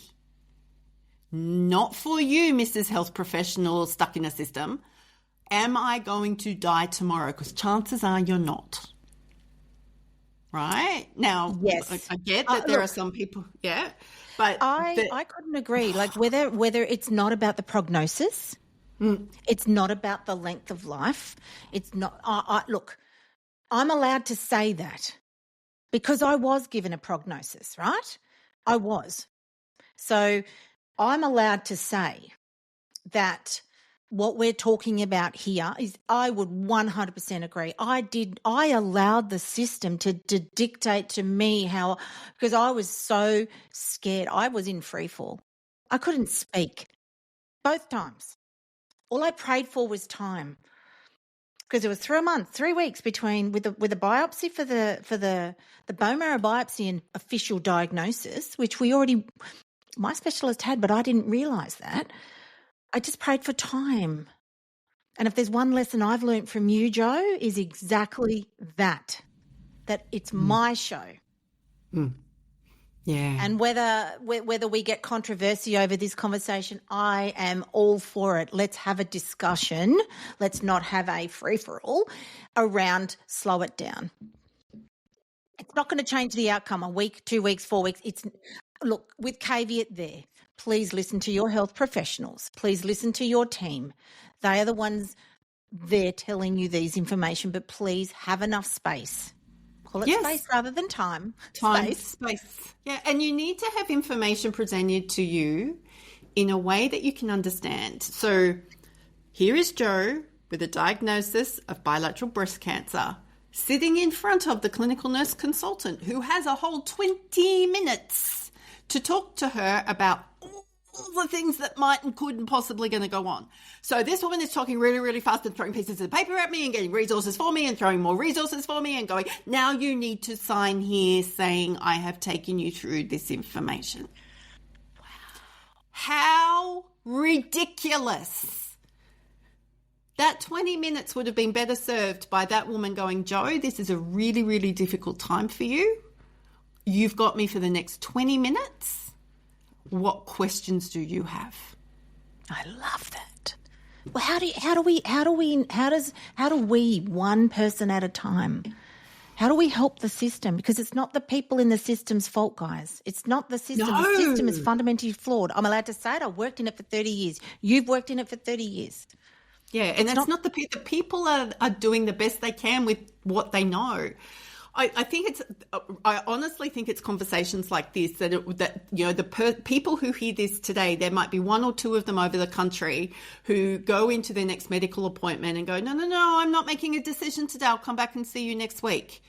Not for you, Mrs. Health Professional stuck in a system. Am I going to die tomorrow? Because chances are you're not. Right? Now, yes. I get that there are some people, but I couldn't agree. Like whether it's not about the prognosis, it's not about the length of life. It's not. Look, I'm allowed to say that because I was given a prognosis, right? I was. So I'm allowed to say that what we're talking about here is, I would 100% agree. I allowed the system to dictate to me how, because I was so scared. I was in free fall. I couldn't speak both times. All I prayed for was time, because it was 3 weeks between with a biopsy for the bone marrow biopsy and official diagnosis, which my specialist had, but I didn't realise that. I just prayed for time. And if there's one lesson I've learned from you, Jo, is exactly that it's my show. Yeah. And whether we get controversy over this conversation, I am all for it. Let's have a discussion. Let's not have a free-for-all around slow it down. It's not going to change the outcome a week, 2 weeks, 4 weeks. Look, with caveat there, please listen to your health professionals. Please listen to your team. They are the ones there telling you these information, but please have enough space. Call it space rather than time. Space. Yeah, and you need to have information presented to you in a way that you can understand. So here is Jo with a diagnosis of bilateral breast cancer, sitting in front of the clinical nurse consultant who has a whole 20 minutes to talk to her about all the things that might and could and possibly going to go on. So this woman is talking really, really fast and throwing pieces of paper at me and getting resources for me and throwing more resources for me and going, now you need to sign here saying I have taken you through this information. Wow. How ridiculous. That 20 minutes would have been better served by that woman going, Jo, this is a really, really difficult time for you. You've got me for the next 20 minutes. What questions do you have? I love that. Well, how do we, one person at a time, how do we help the system? Because it's not the people in the system's fault, guys. It's not the system. No. The system is fundamentally flawed. I'm allowed to say it. I've worked in it for 30 years. You've worked in it for 30 years. Yeah, and it's not the people are doing the best they can with what they know. I think it's, I honestly think it's conversations like this that people who hear this today, there might be one or two of them over the country who go into their next medical appointment and go, no, I'm not making a decision today. I'll come back and see you next week.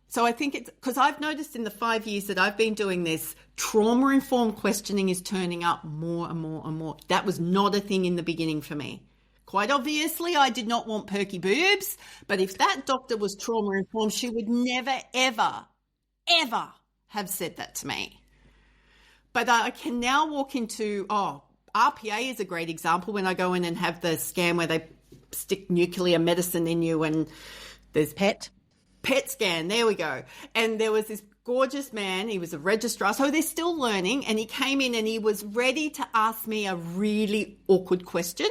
So I think it's because I've noticed in the 5 years that I've been doing this, trauma-informed questioning is turning up more and more and more. That was not a thing in the beginning for me. Quite obviously, I did not want perky boobs, but if that doctor was trauma-informed, she would never, ever, ever have said that to me. But I can now walk into, RPA is a great example when I go in and have the scan where they stick nuclear medicine in you and there's PET scan, there we go. And there was this gorgeous man, he was a registrar, so they're still learning, and he came in and he was ready to ask me a really awkward question.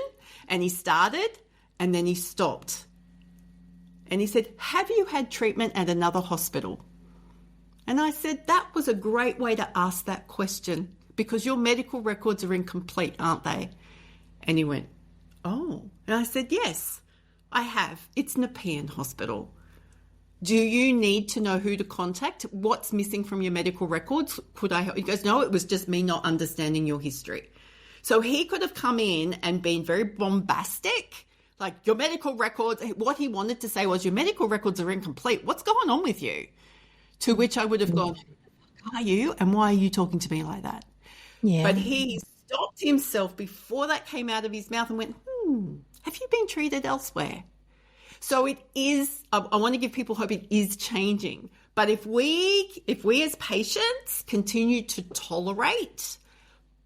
And he started and then he stopped. And he said, have you had treatment at another hospital? And I said, that was a great way to ask that question because your medical records are incomplete, aren't they? And he went, oh. And I said, yes, I have. It's Nepean Hospital. Do you need to know who to contact? What's missing from your medical records? Could I help? He goes, no, it was just me not understanding your history. So he could have come in and been very bombastic, like your medical records. What he wanted to say was your medical records are incomplete. What's going on with you? To which I would have gone, who are you? And why are you talking to me like that? Yeah. But he stopped himself before that came out of his mouth and went, have you been treated elsewhere? So it is, I want to give people hope it is changing. But if we as patients continue to tolerate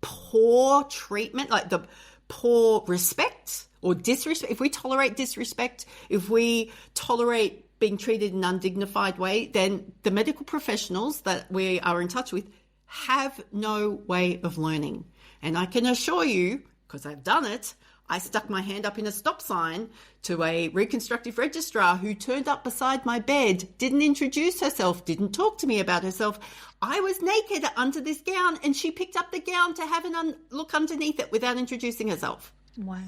poor treatment, like the poor respect or disrespect, if we tolerate disrespect, if we tolerate being treated in an undignified way, then the medical professionals that we are in touch with have no way of learning. And I can assure you, because I've done it, I stuck my hand up in a stop sign to a reconstructive registrar who turned up beside my bed, didn't introduce herself, didn't talk to me about herself. I was naked under this gown and she picked up the gown to have a look underneath it without introducing herself. Wow.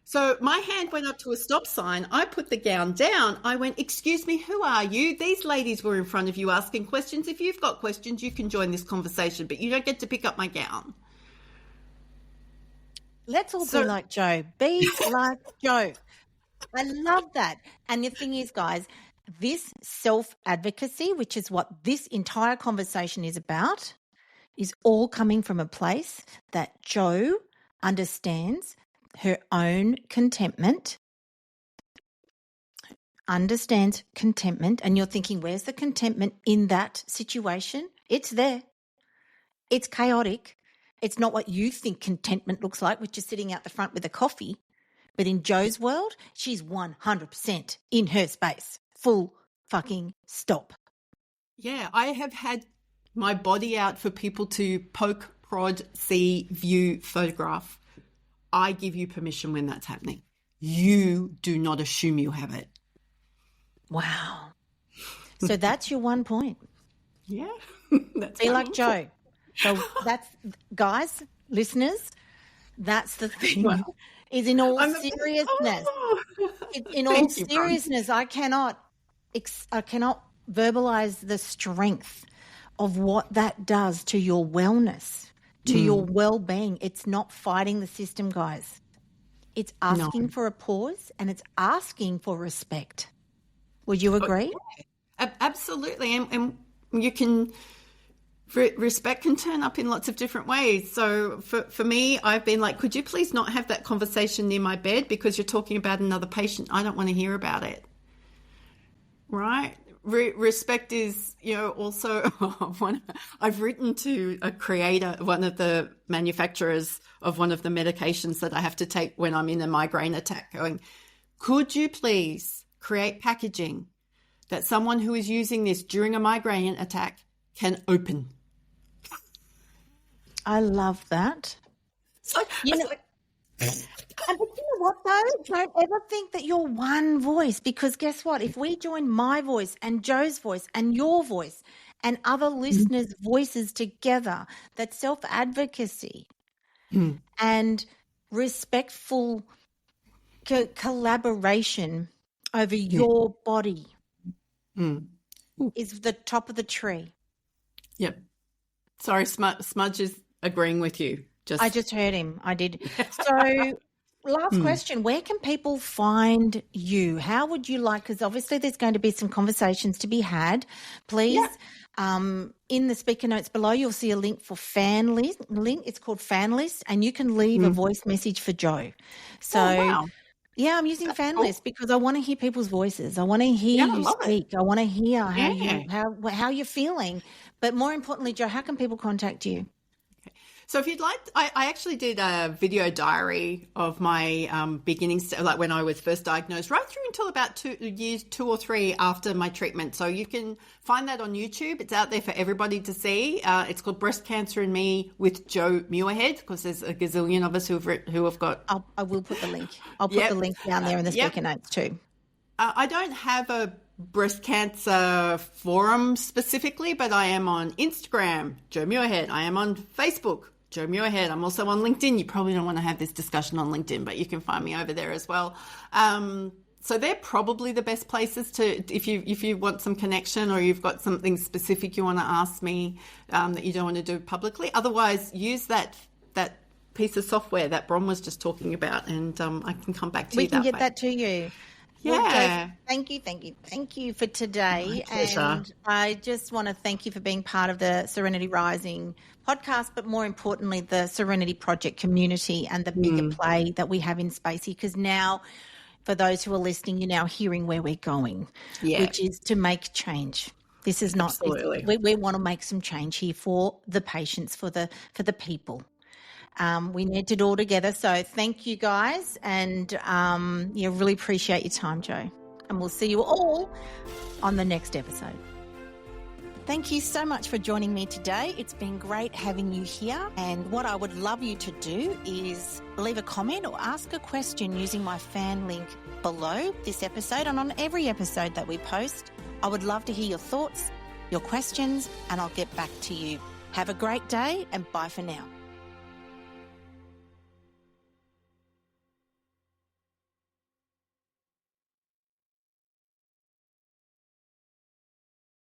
So my hand went up to a stop sign. I put the gown down. I went, excuse me, who are you? These ladies were in front of you asking questions. If you've got questions, you can join this conversation, but you don't get to pick up my gown. Let's all be like Joe. Be like Joe. I love that. And the thing is, guys, this self-advocacy, which is what this entire conversation is about, is all coming from a place that Joe understands her own contentment, and you're thinking, where's the contentment in that situation? It's there. It's chaotic. It's not what you think contentment looks like, which is sitting out the front with a coffee. But in Joe's world, she's 100% in her space. Full fucking stop. Yeah, I have had my body out for people to poke, prod, see, view, photograph. I give you permission when that's happening. You do not assume you have it. Wow. So that's your one point. Yeah. Be like Joe. So that's, guys, listeners, that's the thing. Well, is in all seriousness. In all seriousness, I cannot verbalize the strength of what that does to your wellness, to your well-being. It's not fighting the system, guys. It's asking for a pause and it's asking for respect. Would you agree? Yeah, absolutely. And you can... Respect can turn up in lots of different ways. So for me, I've been like, could you please not have that conversation near my bed because you're talking about another patient? I don't want to hear about it. Right? Respect is, also I've written to a creator, one of the manufacturers of one of the medications that I have to take when I'm in a migraine attack, going, could you please create packaging that someone who is using this during a migraine attack can open? I love that. So, but you know what though? Don't ever think that you're one voice, because guess what? If we join my voice and Joe's voice and your voice and other listeners' voices together, that self-advocacy and respectful collaboration over your body is the top of the tree. Yep. Sorry, Smudge is agreeing with you. I just heard him. I did. So last question, where can people find you? How would you like, because obviously there's going to be some conversations to be had. Please, in the speaker notes below, you'll see a link for fan list. It's called Fan List, and you can leave a voice message for Jo. So, yeah, I'm using Fan List because I want to hear people's voices. I want to hear you speak. I want to hear how you're feeling. But more importantly, Jo, how can people contact you? So if you'd like, I actually did a video diary of my beginnings, like when I was first diagnosed, right through until about 2 or 3 after my treatment. So you can find that on YouTube. It's out there for everybody to see. It's called Breast Cancer and Me with Jo Muirhead, because there's a gazillion of us who have got. I will put the link. I'll put the link down there in the speaker notes too. I don't have a breast cancer forum specifically, but I am on Instagram, Jo Muirhead. I am on Facebook, Jo Muirhead. I'm also on LinkedIn. You probably don't want to have this discussion on LinkedIn, but you can find me over there as well. So they're probably the best places to, if you want some connection or you've got something specific you want to ask me that you don't want to do publicly. Otherwise, use that piece of software that Bron was just talking about, and I can come back to you that way. We can get that to you. Yeah. Well, thank you for today. My pleasure. And I just want to thank you for being part of the Serenity Rising podcast, but more importantly, the Serenity Project community and the bigger play that we have in Spacey. Because now, for those who are listening, you're now hearing where we're going, which is to make change. This is not. We want to make some change here for the patients, for the people. We need to do it all together. So thank you guys, and really appreciate your time, Jo. And we'll see you all on the next episode. Thank you so much for joining me today. It's been great having you here. And what I would love you to do is leave a comment or ask a question using my fan link below this episode and on every episode that we post. I would love to hear your thoughts, your questions, and I'll get back to you. Have a great day, and bye for now.